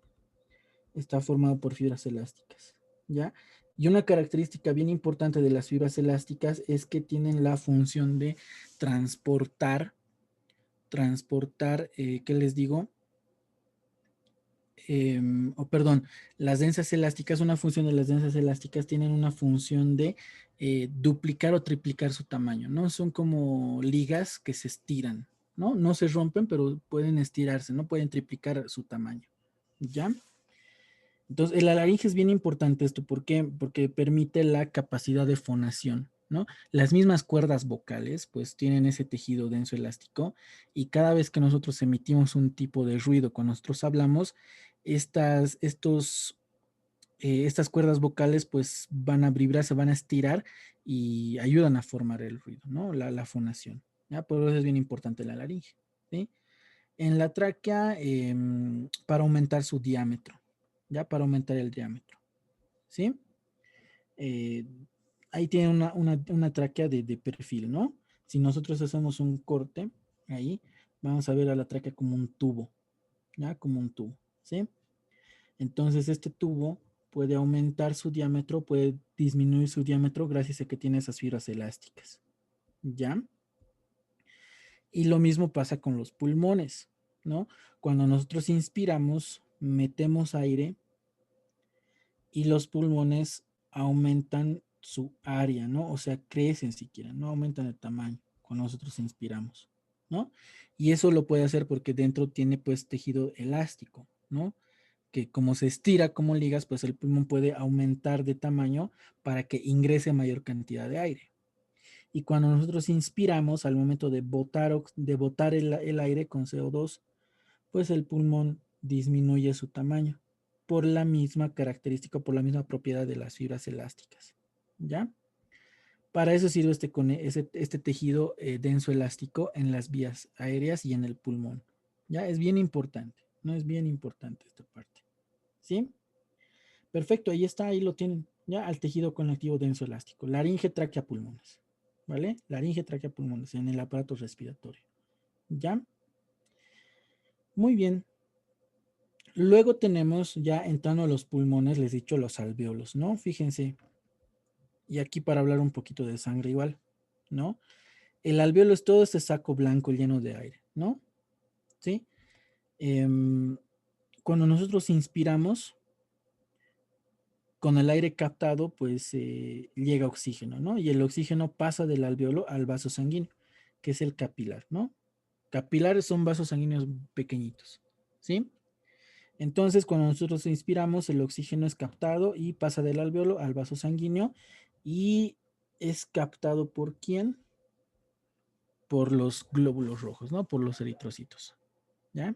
Está formado por fibras elásticas, ¿ya? Y una característica bien importante de las fibras elásticas es que tienen la función de transportar, ¿qué les digo? Perdón, las densas elásticas, una función de las densas elásticas tienen una función de duplicar o triplicar su tamaño, ¿no? Son como ligas que se estiran, ¿no? No se rompen, pero pueden estirarse, ¿no? Pueden triplicar su tamaño, ¿ya? Entonces, la laringe es bien importante esto, ¿por qué? Porque permite la capacidad de fonación, ¿no? Las mismas cuerdas vocales, pues tienen ese tejido denso elástico y cada vez que nosotros emitimos un tipo de ruido cuando nosotros hablamos, estas cuerdas vocales pues van a vibrar, se van a estirar y ayudan a formar el ruido, ¿no? La fonación, ¿ya? Por eso es bien importante la laringe, ¿sí? En la tráquea, para aumentar su diámetro, ¿ya? Para aumentar el diámetro, ¿sí? Eh, ahí tiene una tráquea de perfil, ¿no? Si nosotros hacemos un corte ahí, vamos a ver a la tráquea como un tubo, ¿ya? Como un tubo, ¿sí? Entonces este tubo puede aumentar su diámetro, puede disminuir su diámetro gracias a que tiene esas fibras elásticas, ¿ya? Y lo mismo pasa con los pulmones, ¿no? Cuando nosotros inspiramos, metemos aire y los pulmones aumentan su área, ¿no? O sea, crecen siquiera, no aumentan el tamaño cuando nosotros inspiramos, ¿no? Y eso lo puede hacer porque dentro tiene pues tejido elástico, ¿no? Que como se estira como ligas, pues el pulmón puede aumentar de tamaño para que ingrese mayor cantidad de aire. Y cuando nosotros inspiramos, al momento de botar el aire con CO2, pues el pulmón disminuye su tamaño por la misma característica, por la misma propiedad de las fibras elásticas. ¿Ya? Para eso sirve este tejido denso elástico en las vías aéreas y en el pulmón. ¿Ya? Es bien importante, ¿no? Es bien importante esta parte. ¿Sí? Perfecto, ahí está, ahí lo tienen. Ya, al tejido conectivo denso elástico. Laringe, tráquea, pulmones. ¿Vale? Laringe, tráquea, pulmones en el aparato respiratorio. ¿Ya? Muy bien. Luego tenemos, ya entrando a los pulmones, les he dicho los alvéolos, ¿no? Fíjense, y aquí para hablar un poquito de sangre igual, ¿no? El alvéolo es todo este saco blanco lleno de aire, ¿no? ¿Sí? Em, Cuando nosotros inspiramos, con el aire captado, pues llega oxígeno, ¿no? Y el oxígeno pasa del alvéolo al vaso sanguíneo, que es el capilar, ¿no? Capilares son vasos sanguíneos pequeñitos, ¿sí? Entonces, cuando nosotros inspiramos, el oxígeno es captado y pasa del alvéolo al vaso sanguíneo y es captado ¿por quién? Por los glóbulos rojos, ¿no? Por los eritrocitos, ¿ya?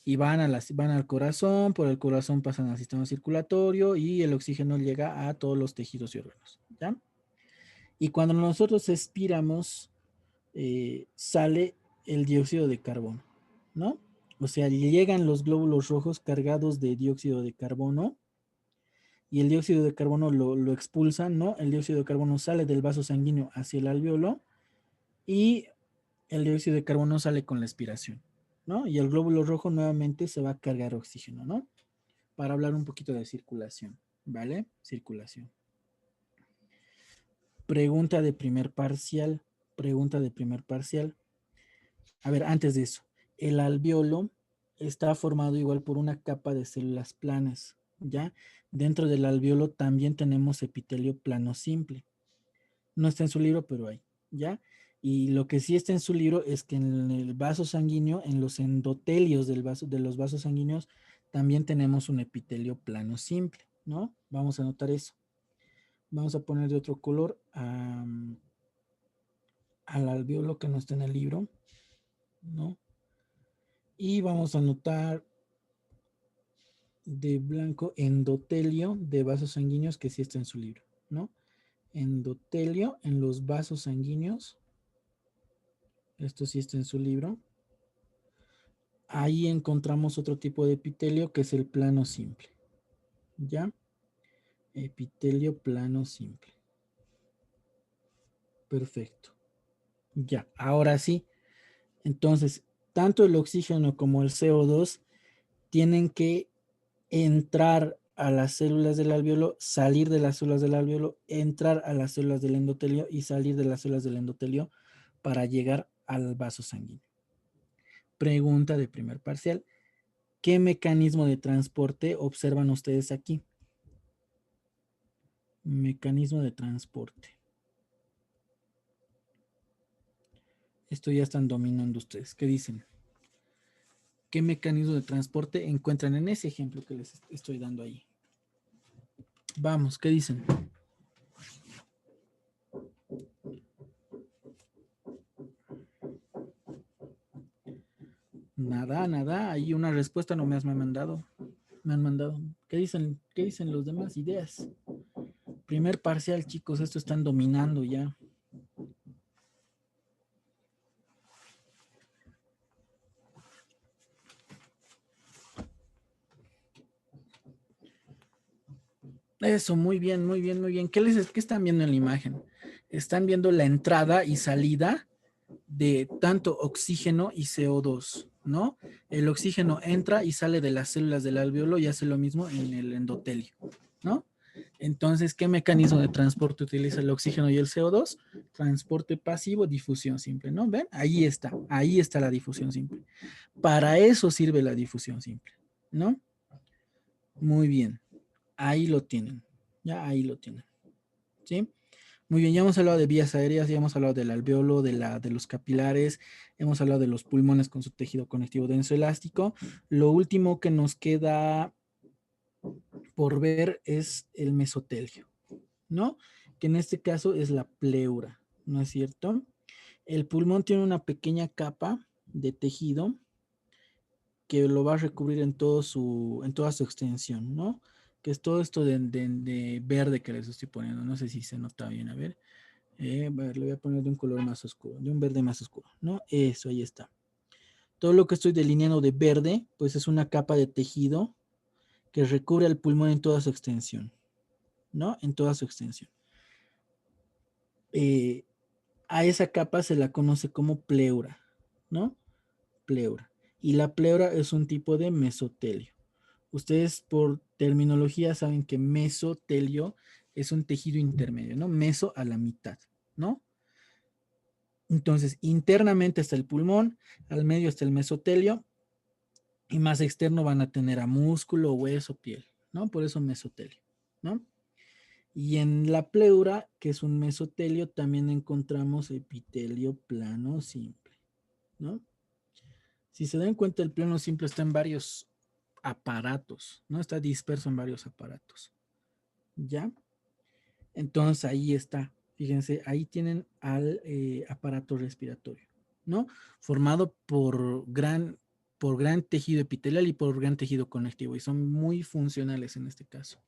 Y van al corazón, por el corazón pasan al sistema circulatorio y el oxígeno llega a todos los tejidos y órganos, ¿ya? Y cuando nosotros expiramos, sale el dióxido de carbono, ¿no? O sea, llegan los glóbulos rojos cargados de dióxido de carbono y el dióxido de carbono lo expulsan, ¿no? El dióxido de carbono sale del vaso sanguíneo hacia el alvéolo y el dióxido de carbono sale con la expiración, ¿no? Y el glóbulo rojo nuevamente se va a cargar oxígeno, ¿no? Para hablar un poquito de circulación, ¿vale? Circulación. Pregunta de primer parcial, pregunta de primer parcial. A ver, antes de eso, el alvéolo está formado igual por una capa de células planas, ¿ya? Dentro del alvéolo también tenemos epitelio plano simple. No está en su libro, pero hay, ¿ya? Y lo que sí está en su libro es que en el vaso sanguíneo, en los endotelios de los vasos sanguíneos, también tenemos un epitelio plano simple, ¿no? Vamos a anotar eso. Vamos a poner de otro color al alvéolo que no está en el libro, ¿no? Y vamos a anotar de blanco endotelio de vasos sanguíneos que sí está en su libro, ¿no? Endotelio en los vasos sanguíneos. Esto sí está en su libro. Ahí encontramos otro tipo de epitelio que es el plano simple. ¿Ya? Epitelio plano simple. Perfecto. Ya, ahora sí. Entonces, tanto el oxígeno como el CO2 tienen que entrar a las células del alvéolo, salir de las células del alvéolo, entrar a las células del endotelio y salir de las células del endotelio para llegar al vaso sanguíneo. Pregunta de primer parcial. ¿Qué mecanismo de transporte observan ustedes aquí? Mecanismo de transporte. Esto ya están dominando ustedes. ¿Qué dicen? ¿Qué mecanismo de transporte encuentran en ese ejemplo que les estoy dando ahí? Vamos, ¿qué dicen? Nada, nada. Hay una respuesta no me has mandado. Me han mandado. ¿Qué dicen? ¿Qué dicen los demás? Ideas. Primer parcial, chicos. Esto están dominando ya. Eso, muy bien, muy bien, muy bien. ¿Qué están viendo en la imagen? Están viendo la entrada y salida de tanto oxígeno y CO2, ¿no? El oxígeno entra y sale de las células del alvéolo y hace lo mismo en el endotelio, ¿no? Entonces, ¿qué mecanismo de transporte utiliza el oxígeno y el CO2? Transporte pasivo, difusión simple, ¿no? ¿Ven? Ahí está la difusión simple. Para eso sirve la difusión simple, ¿no? Muy bien, ahí lo tienen, ya ahí lo tienen, ¿sí? Muy bien, ya hemos hablado de vías aéreas, ya hemos hablado del alvéolo, de los capilares, hemos hablado de los pulmones con su tejido conectivo denso elástico. Lo último que nos queda por ver es el mesotelio, ¿no? Que en este caso es la pleura, ¿no es cierto? El pulmón tiene una pequeña capa de tejido que lo va a recubrir en toda su extensión, ¿no? Que es todo esto de verde que les estoy poniendo. No sé si se nota bien, a ver. A ver, le voy a poner de un color más oscuro, de un verde más oscuro, ¿no? Eso, ahí está. Todo lo que estoy delineando de verde, pues es una capa de tejido que recubre el pulmón en toda su extensión, ¿no? En toda su extensión. A esa capa se la conoce como pleura, ¿no? pleura. Y la pleura es un tipo de mesotelio. Ustedes por terminología saben que mesotelio es un tejido intermedio, ¿no? Meso a la mitad, ¿no? Entonces, internamente está el pulmón, al medio está el mesotelio y más externo van a tener a músculo, hueso, piel, ¿no? Por eso mesotelio, ¿no? Y en la pleura, que es un mesotelio, también encontramos epitelio plano simple, ¿no? Si se dan cuenta, el plano simple está en varios aparatos, ¿no? Está disperso en varios aparatos, ¿ya? Entonces ahí está, fíjense, ahí tienen al aparato respiratorio, ¿no? Formado por gran tejido epitelial y por gran tejido conectivo, y son muy funcionales en este caso,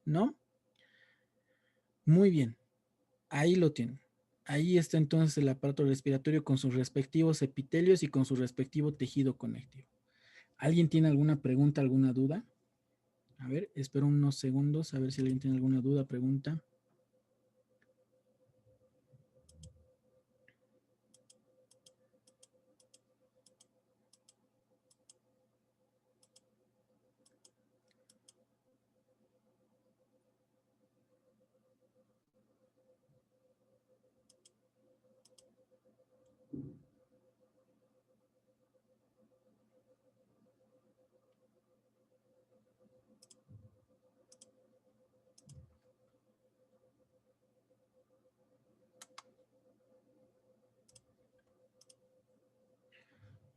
¿no? Muy bien, ahí lo tienen. Ahí está entonces el aparato respiratorio con sus respectivos epitelios y con su respectivo tejido conectivo. ¿Alguien tiene alguna pregunta, alguna duda? A ver, espero unos segundos a ver si alguien tiene alguna duda, pregunta.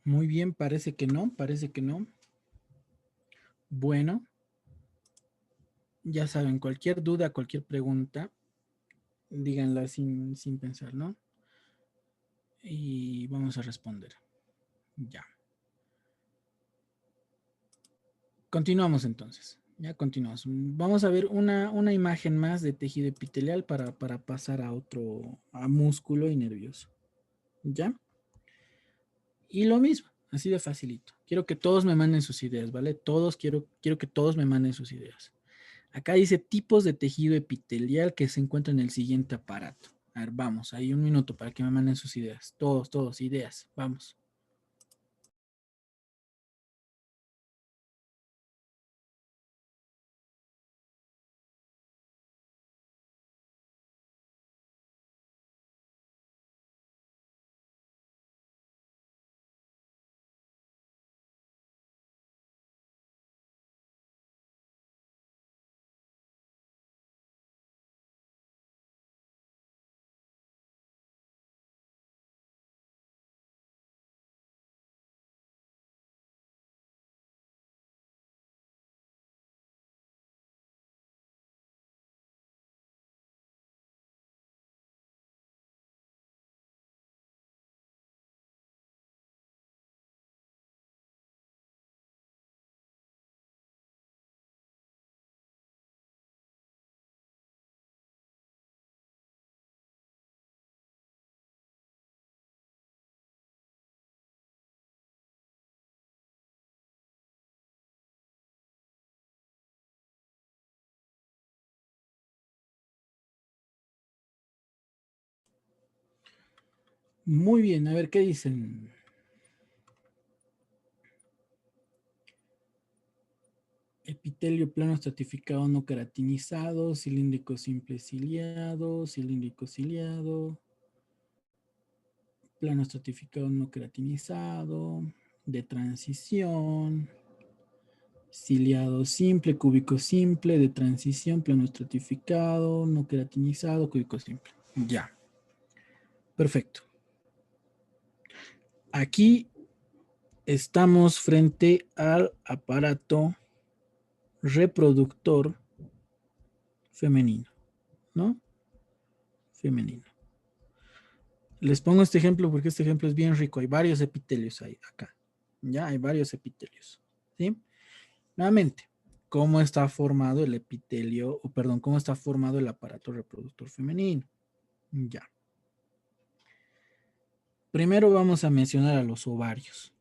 Muy bien, parece que no, parece que no. Bueno, ya saben, cualquier duda, cualquier pregunta, díganla sin pensar, ¿no? Y vamos a responder. Ya. Continuamos entonces. Ya continuamos. Vamos a ver una imagen más de tejido epitelial para pasar a otro, a músculo y nervioso. ¿Ya? Y lo mismo, así de facilito. Quiero que todos me manden sus ideas, ¿vale? Quiero que todos me manden sus ideas. Acá dice tipos de tejido epitelial que se encuentran en el siguiente aparato. A ver, vamos, hay un minuto para que me manden sus ideas. Todos, ideas. Vamos. Muy bien, a ver qué dicen. Epitelio plano estratificado no queratinizado, cilíndrico simple cilíndrico ciliado, plano estratificado no queratinizado, de transición, ciliado simple, cúbico simple, de transición, plano estratificado, no queratinizado, cúbico simple. Ya. Perfecto. Aquí estamos frente al aparato reproductor femenino, ¿no? Femenino. Les pongo este ejemplo porque este ejemplo es bien rico. Hay varios epitelios ahí, acá. Ya, hay varios epitelios. ¿Sí? Nuevamente, ¿cómo está formado el epitelio, o perdón, cómo está formado el aparato reproductor femenino? Ya. Primero vamos a mencionar a los ovarios.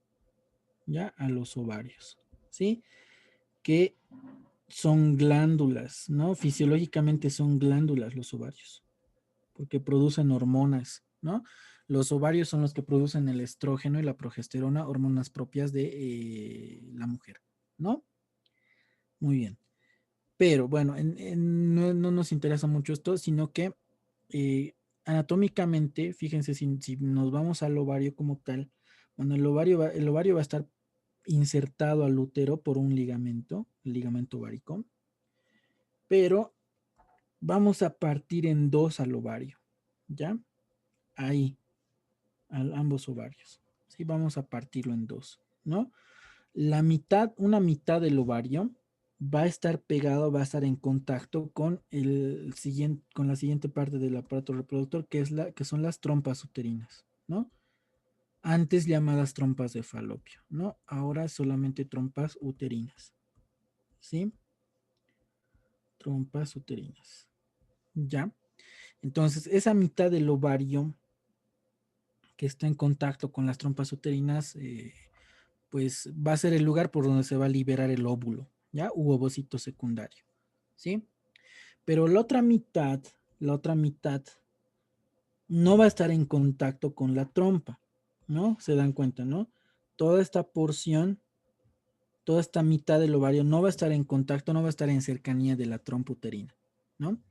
Ya, a los ovarios. ¿Sí? Que son glándulas, ¿no? Fisiológicamente son glándulas los ovarios, porque producen hormonas, ¿no? Los ovarios son los que producen el estrógeno y la progesterona, hormonas propias de la mujer, ¿no? Muy bien. Pero bueno, no nos interesa mucho esto, sino que anatómicamente, fíjense, si nos vamos al ovario como tal, bueno, el ovario va a estar insertado al útero por un ligamento, el ligamento ovárico, pero vamos a partir en dos al ovario, ¿ya? Ahí, ambos ovarios, ¿sí? Vamos a partirlo en dos, ¿no? Una mitad del ovario va a estar pegado, va a estar en contacto con con la siguiente parte del aparato reproductor, que son las trompas uterinas, ¿no? Antes llamadas trompas de falopio, ¿no? Ahora solamente trompas uterinas, ¿sí? Trompas uterinas, ¿ya? Entonces, esa mitad del ovario que está en contacto con las trompas uterinas, pues va a ser el lugar por donde se va a liberar el óvulo, ¿ya? U ovocito secundario, ¿sí? Pero la otra mitad no va a estar en contacto con la trompa, ¿no? Se dan cuenta, ¿no? Toda esta porción, toda esta mitad del ovario no va a estar en contacto, no va a estar en cercanía de la trompa uterina, ¿no?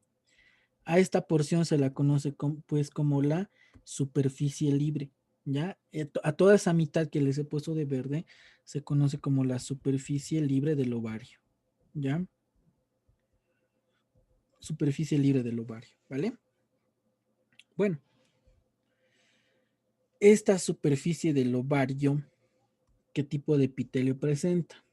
A esta porción se la conoce pues como la superficie libre, ¿ya? A toda esa mitad que les he puesto de verde se conoce como la superficie libre del ovario, ¿ya? Superficie libre del ovario, ¿vale? Bueno, esta superficie del ovario, ¿qué tipo de epitelio presenta?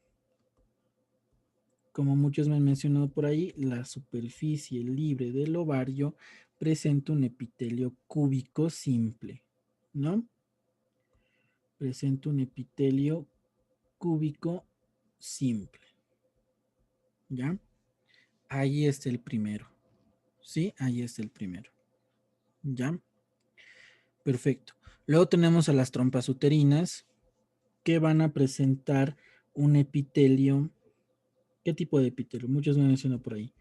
Como muchos me han mencionado por ahí, la superficie libre del ovario presenta un epitelio cúbico simple, ¿no? Presenta un epitelio cúbico simple, ¿ya? Ahí está el primero, ¿sí? Ahí está el primero, ¿ya? Perfecto. Luego tenemos a las trompas uterinas que van a presentar un epitelio. ¿Qué tipo de epitelio? Muchos me mencionan por ahí.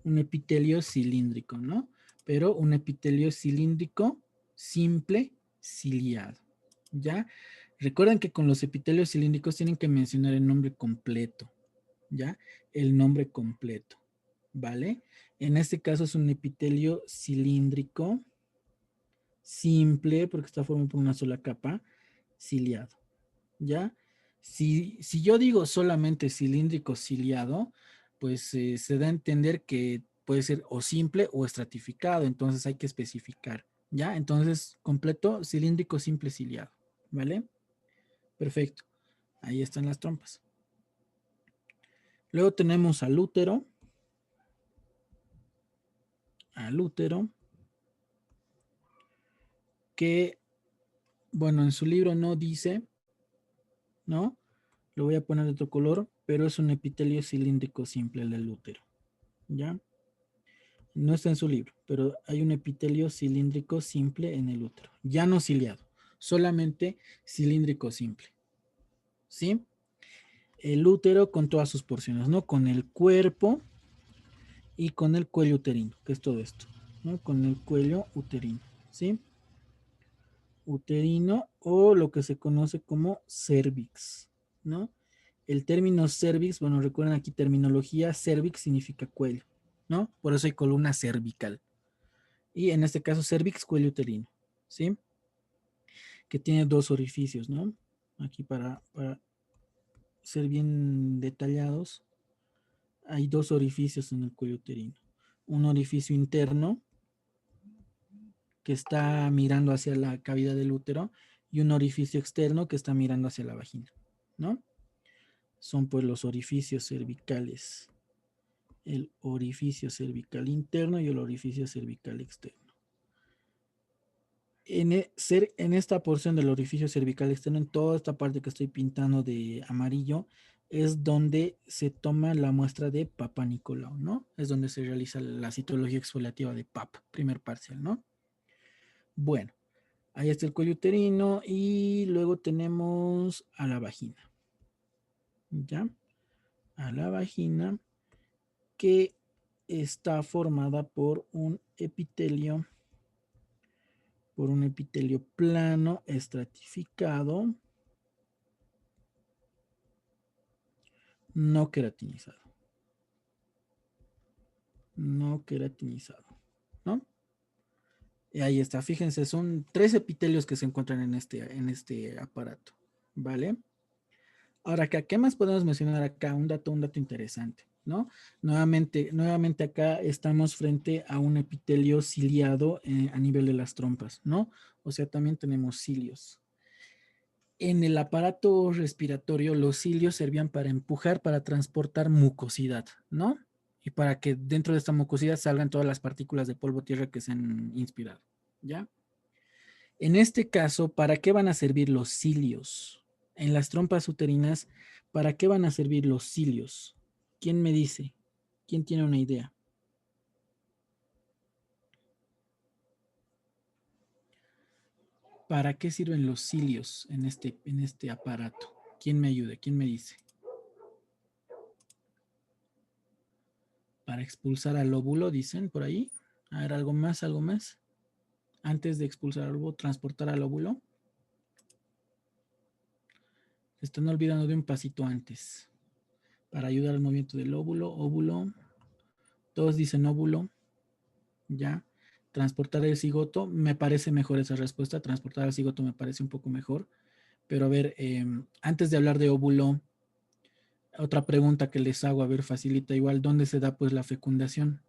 Un epitelio cilíndrico, ¿no? Pero un epitelio cilíndrico simple ciliado, ¿ya? Recuerden que con los epitelios cilíndricos tienen que mencionar el nombre completo, ¿ya? El nombre completo, ¿vale? En este caso es un epitelio cilíndrico simple porque está formado por una sola capa, ciliado, ¿ya? Si yo digo solamente cilíndrico ciliado, pues se da a entender que puede ser o simple o estratificado, entonces hay que especificar, ¿ya? Entonces, completo, cilíndrico simple ciliado, ¿vale? Perfecto. Ahí están las trompas. Luego tenemos al útero, que, bueno, en su libro no dice, ¿no? Lo voy a poner de otro color, pero es un epitelio cilíndrico simple el del útero, ¿ya? No está en su libro, pero hay un epitelio cilíndrico simple en el útero, ya no ciliado, solamente cilíndrico simple, ¿sí? El útero con todas sus porciones, ¿no? Con el cuerpo y con el cuello uterino, que es todo esto, ¿no? Con el cuello uterino, ¿sí? Uterino o lo que se conoce como cervix, ¿no? El término cervix, bueno, recuerden aquí terminología, cervix significa cuello, ¿no? Por eso hay columna cervical. Y en este caso cervix, cuello uterino, ¿sí? Que tiene dos orificios, ¿no? Aquí para ser bien detallados, hay dos orificios en el cuello uterino. Un orificio interno que está mirando hacia la cavidad del útero y un orificio externo que está mirando hacia la vagina, ¿no? Son pues los orificios cervicales, el orificio cervical interno y el orificio cervical externo. En esta porción del orificio cervical externo, en toda esta parte que estoy pintando de amarillo, es donde se toma la muestra de Papa Nicolau, ¿no? Es donde se realiza la citología exfoliativa de PAP, primer parcial, ¿no? Bueno, ahí está el cuello uterino y luego tenemos a la vagina, ¿ya? A la vagina que está formada por un epitelio por un epitelio plano estratificado no queratinizado. No queratinizado, ¿no? Y ahí está, fíjense, son 3 epitelios que se encuentran en este aparato, ¿vale? Ahora acá, ¿qué más podemos mencionar acá? Un dato interesante, ¿no? Nuevamente acá estamos frente a un epitelio ciliado a nivel de las trompas, ¿no? O sea, también tenemos cilios. En el aparato respiratorio, los cilios servían para empujar, para transportar mucosidad, ¿no? Y para que dentro de esta mucosidad salgan todas las partículas de polvo tierra que se han inspirado, ¿ya? En este caso, ¿para qué van a servir los cilios? En las trompas uterinas, ¿para qué van a servir los cilios? ¿Quién me dice? ¿Quién tiene una idea? ¿Para qué sirven los cilios en este aparato? ¿Quién me ayuda? ¿Quién me dice? Para expulsar al óvulo, dicen por ahí. A ver, algo más, algo más. Antes de expulsar al óvulo, transportar al óvulo. Se están olvidando de un pasito antes. Para ayudar al movimiento del óvulo, óvulo. Todos dicen óvulo. Ya. Transportar el cigoto. Me parece mejor esa respuesta. Transportar al cigoto me parece un poco mejor. Pero a ver, antes de hablar de óvulo, otra pregunta que les hago, a ver, facilita igual, ¿dónde se da pues la fecundación?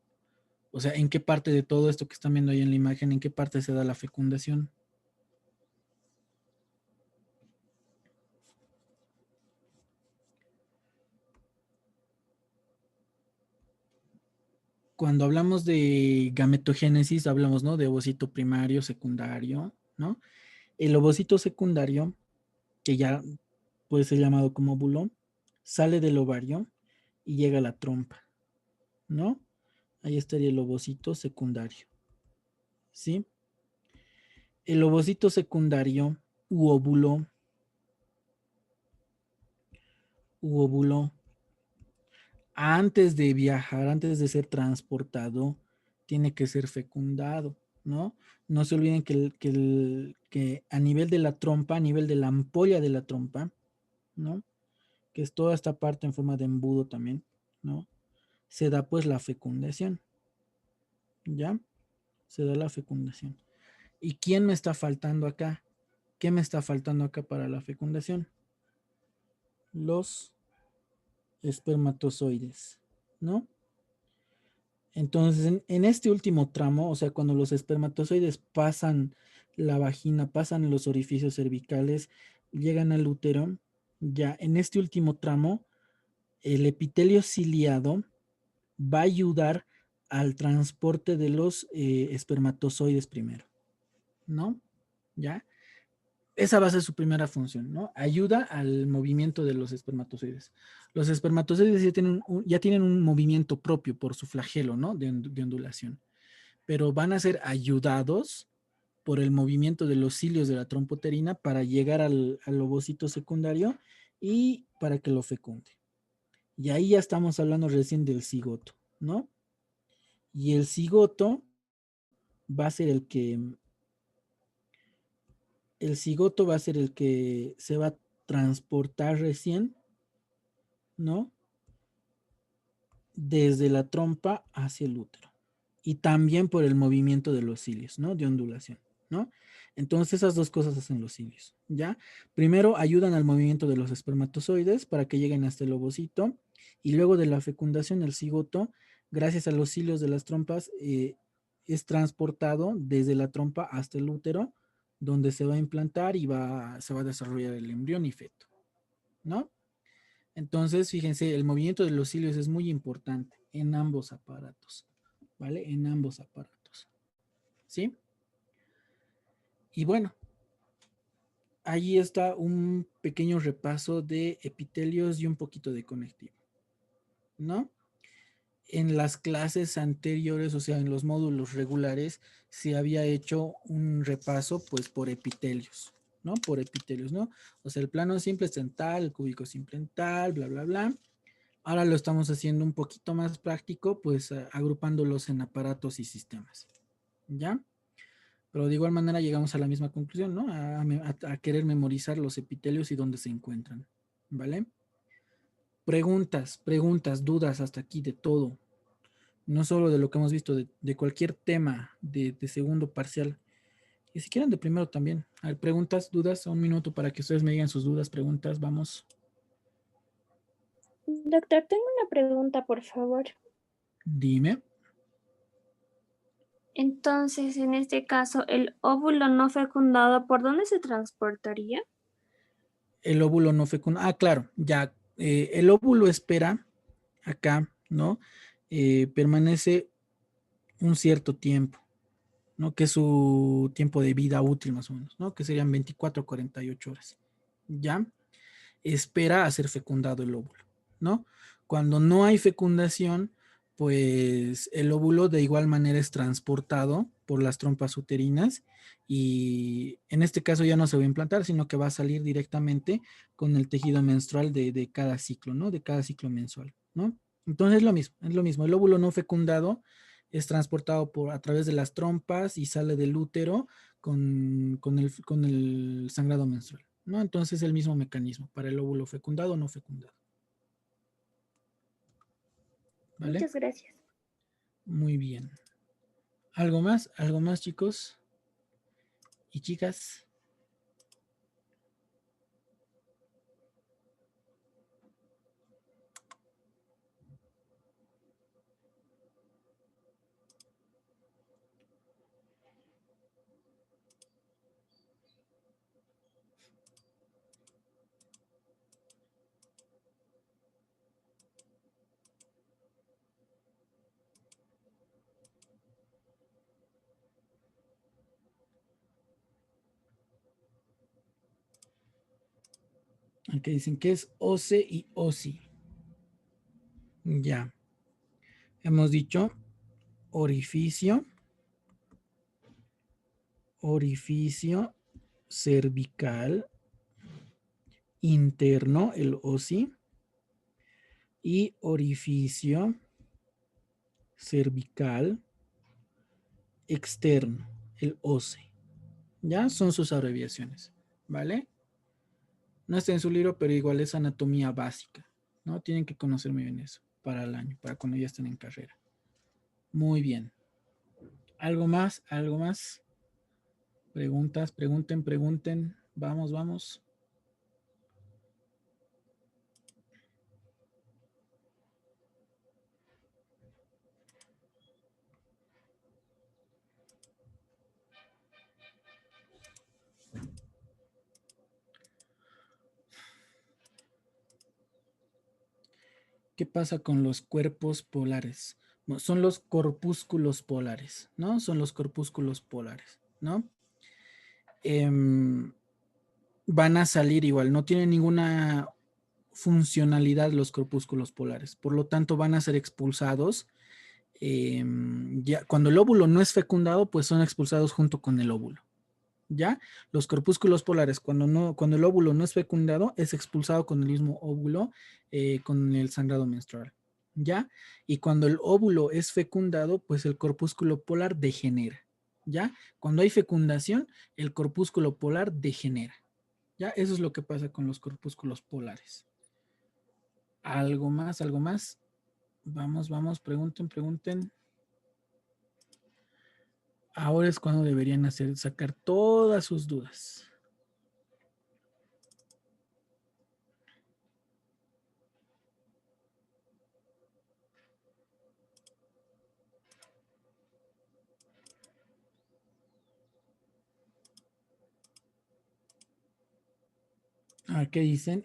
O sea, ¿en qué parte de todo esto que están viendo ahí en la imagen, en qué parte se da la fecundación? Cuando hablamos de gametogénesis, hablamos, ¿no? De ovocito primario, secundario, ¿no? El ovocito secundario, que ya puede ser llamado como óvulo, sale del ovario y llega a la trompa, ¿no? Ahí estaría el ovocito secundario, ¿sí? El ovocito secundario u óvulo, antes de viajar, antes de ser transportado, tiene que ser fecundado, ¿no? No se olviden que a nivel de la trompa, a nivel de la ampolla de la trompa, ¿no? Que es toda esta parte en forma de embudo también, ¿no? Se da pues la fecundación, ¿ya? Se da la fecundación. ¿Y quién me está faltando acá? ¿Qué me está faltando acá para la fecundación? Los espermatozoides, ¿no? Entonces, en este último tramo, o sea, cuando los espermatozoides pasan la vagina, pasan los orificios cervicales, llegan al útero, ya en este último tramo, el epitelio ciliado va a ayudar al transporte de los espermatozoides primero, ¿no? ¿Ya? Esa va a ser su primera función, ¿no? Ayuda al movimiento de los espermatozoides. Los espermatozoides ya tienen un movimiento propio por su flagelo, ¿no? De ondulación. Pero van a ser ayudados por el movimiento de los cilios de la trompa uterina para llegar al ovocito secundario y para que lo fecunde. Y ahí ya estamos hablando recién del cigoto, ¿no? Y el cigoto va a ser el que se va a transportar recién, ¿no? Desde la trompa hacia el útero. Y también por el movimiento de los cilios, ¿no? De ondulación, ¿no? Entonces esas dos cosas hacen los cilios, ¿ya? Primero ayudan al movimiento de los espermatozoides para que lleguen hasta el ovocito y luego de la fecundación el cigoto, gracias a los cilios de las trompas, es transportado desde la trompa hasta el útero, donde se va a implantar y se va a desarrollar el embrión y feto, ¿no? Entonces, fíjense, el movimiento de los cilios es muy importante en ambos aparatos, ¿vale? En ambos aparatos, ¿sí? Y bueno, ahí está un pequeño repaso de epitelios y un poquito de conectivo, ¿no? En las clases anteriores, o sea, en los módulos regulares, se había hecho un repaso, pues, por epitelios, ¿no? Por epitelios, ¿no? O sea, el plano simple está en tal, el cúbico simple en tal, bla, bla, bla. Ahora lo estamos haciendo un poquito más práctico, pues agrupándolos en aparatos y sistemas. ¿Ya? Pero de igual manera llegamos a la misma conclusión, ¿no? A querer memorizar los epitelios y dónde se encuentran, ¿vale? Preguntas, dudas hasta aquí de todo. No solo de lo que hemos visto, de cualquier tema de segundo parcial. Y si quieren de primero también. A ver, preguntas, dudas, un minuto para que ustedes me digan sus dudas, preguntas, vamos. Doctor, tengo una pregunta, por favor. Dime. Entonces, en este caso, el óvulo no fecundado, ¿por dónde se transportaría? El óvulo no fecundado. Ah, claro, ya. El óvulo espera acá, ¿no? Permanece un cierto tiempo, ¿no? Que es su tiempo de vida útil más o menos, ¿no? Que serían 24 a 48 horas. ¿Ya? Espera a ser fecundado el óvulo, ¿no? Cuando no hay fecundación, pues el óvulo de igual manera es transportado por las trompas uterinas y en este caso ya no se va a implantar, sino que va a salir directamente con el tejido menstrual de cada ciclo, ¿no? De cada ciclo mensual, ¿no? Entonces es lo mismo, es lo mismo. El óvulo no fecundado es transportado a través de las trompas y sale del útero con el sangrado menstrual, ¿no? Entonces el mismo mecanismo para el óvulo fecundado o no fecundado. ¿Vale? Muchas gracias. Muy bien. ¿Algo más? ¿Algo más, chicos y chicas? Aquí dicen que es OCE y OSI. Ya. Hemos dicho orificio, orificio cervical interno, el OSI, y orificio cervical externo, el OSE. Ya son sus abreviaciones, ¿vale? No está en su libro, pero igual es anatomía básica, ¿no? Tienen que conocer muy bien eso para el año, para cuando ya estén en carrera. Muy bien. ¿Algo más? ¿Algo más? Preguntas, pregunten, pregunten. Vamos, vamos. ¿Qué pasa con los cuerpos polares? No, son los corpúsculos polares, ¿no? Son los corpúsculos polares, ¿no? Van a salir igual, no tienen ninguna funcionalidad los corpúsculos polares, por lo tanto van a ser expulsados. Ya, cuando el óvulo no es fecundado, pues son expulsados junto con el óvulo. ¿Ya? Los corpúsculos polares, cuando el óvulo no es fecundado, es expulsado con el mismo óvulo, con el sangrado menstrual. ¿Ya? Y cuando el óvulo es fecundado, pues el corpúsculo polar degenera. ¿Ya? Cuando hay fecundación, el corpúsculo polar degenera. ¿Ya? Eso es lo que pasa con los corpúsculos polares. ¿Algo más? ¿Algo más? Vamos, vamos, pregunten, pregunten. Ahora es cuando deberían sacar todas sus dudas. ¿Qué dicen?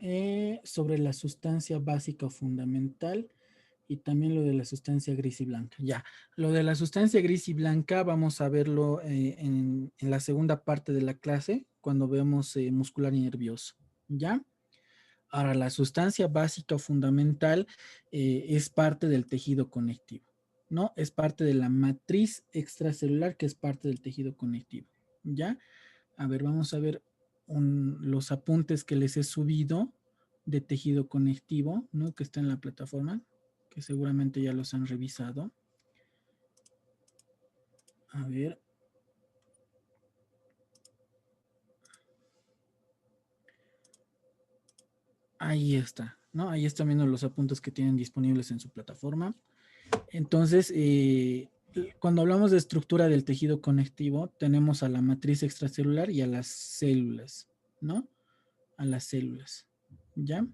Sobre la sustancia básica fundamental y también lo de la sustancia gris y blanca. Ya, lo de la sustancia gris y blanca vamos a verlo en la segunda parte de la clase cuando vemos muscular y nervioso. ¿Ya? Ahora, la sustancia básica fundamental es parte del tejido conectivo, ¿no? Es parte de la matriz extracelular que es parte del tejido conectivo. ¿Ya? A ver, vamos a ver los apuntes que les he subido de tejido conectivo, ¿no? Que está en la plataforma, que seguramente ya los han revisado. A ver. Ahí está, ¿no? Ahí están viendo los apuntes que tienen disponibles en su plataforma. Entonces, cuando hablamos de estructura del tejido conectivo, tenemos a la matriz extracelular y a las células, ¿no? A las células, ¿ya?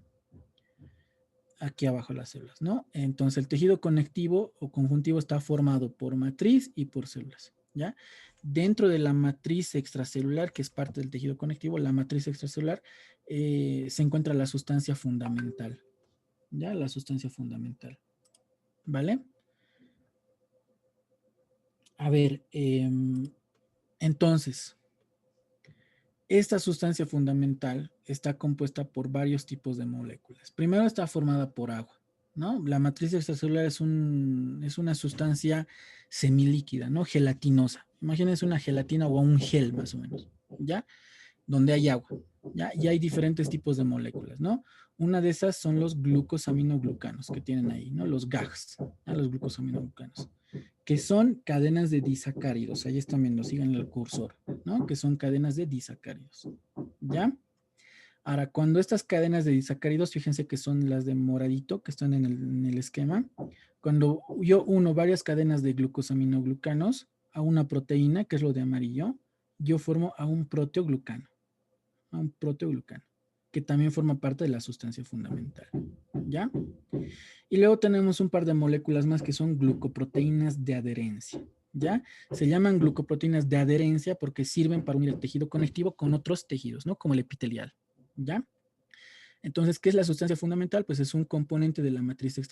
Aquí abajo las células, ¿no? Entonces, el tejido conectivo o conjuntivo está formado por matriz y por células, ¿ya? Dentro de la matriz extracelular, que es parte del tejido conectivo, la matriz extracelular, se encuentra la sustancia fundamental, ¿ya? La sustancia fundamental, ¿vale? A ver, entonces, esta sustancia fundamental está compuesta por varios tipos de moléculas. Primero está formada por agua, ¿no? La matriz extracelular es una sustancia semilíquida, ¿no? Gelatinosa. Imagínense una gelatina o un gel más o menos, ¿ya? Donde hay agua, ¿ya? Y hay diferentes tipos de moléculas, ¿no? Una de esas son los glucosaminoglucanos que tienen ahí, ¿no? Los GAGs, ¿no? Los glucosaminoglucanos, que son cadenas de disacáridos. Ahí están viendo, sigan el cursor, ¿no? Que son cadenas de disacáridos, ¿ya? Ahora, cuando estas cadenas de disacáridos, fíjense que son las de moradito, que están en el esquema. Cuando yo uno varias cadenas de glucosaminoglucanos a una proteína, que es lo de amarillo, yo formo a un proteoglucano, que también forma parte de la sustancia fundamental, ¿ya? Y luego tenemos un par de moléculas más que son glucoproteínas de adherencia, ¿ya? Se llaman glucoproteínas de adherencia porque sirven para unir el tejido conectivo con otros tejidos, ¿no? Como el epitelial, ¿ya? Entonces, ¿qué es la sustancia fundamental? Pues es un componente de la matriz extracelular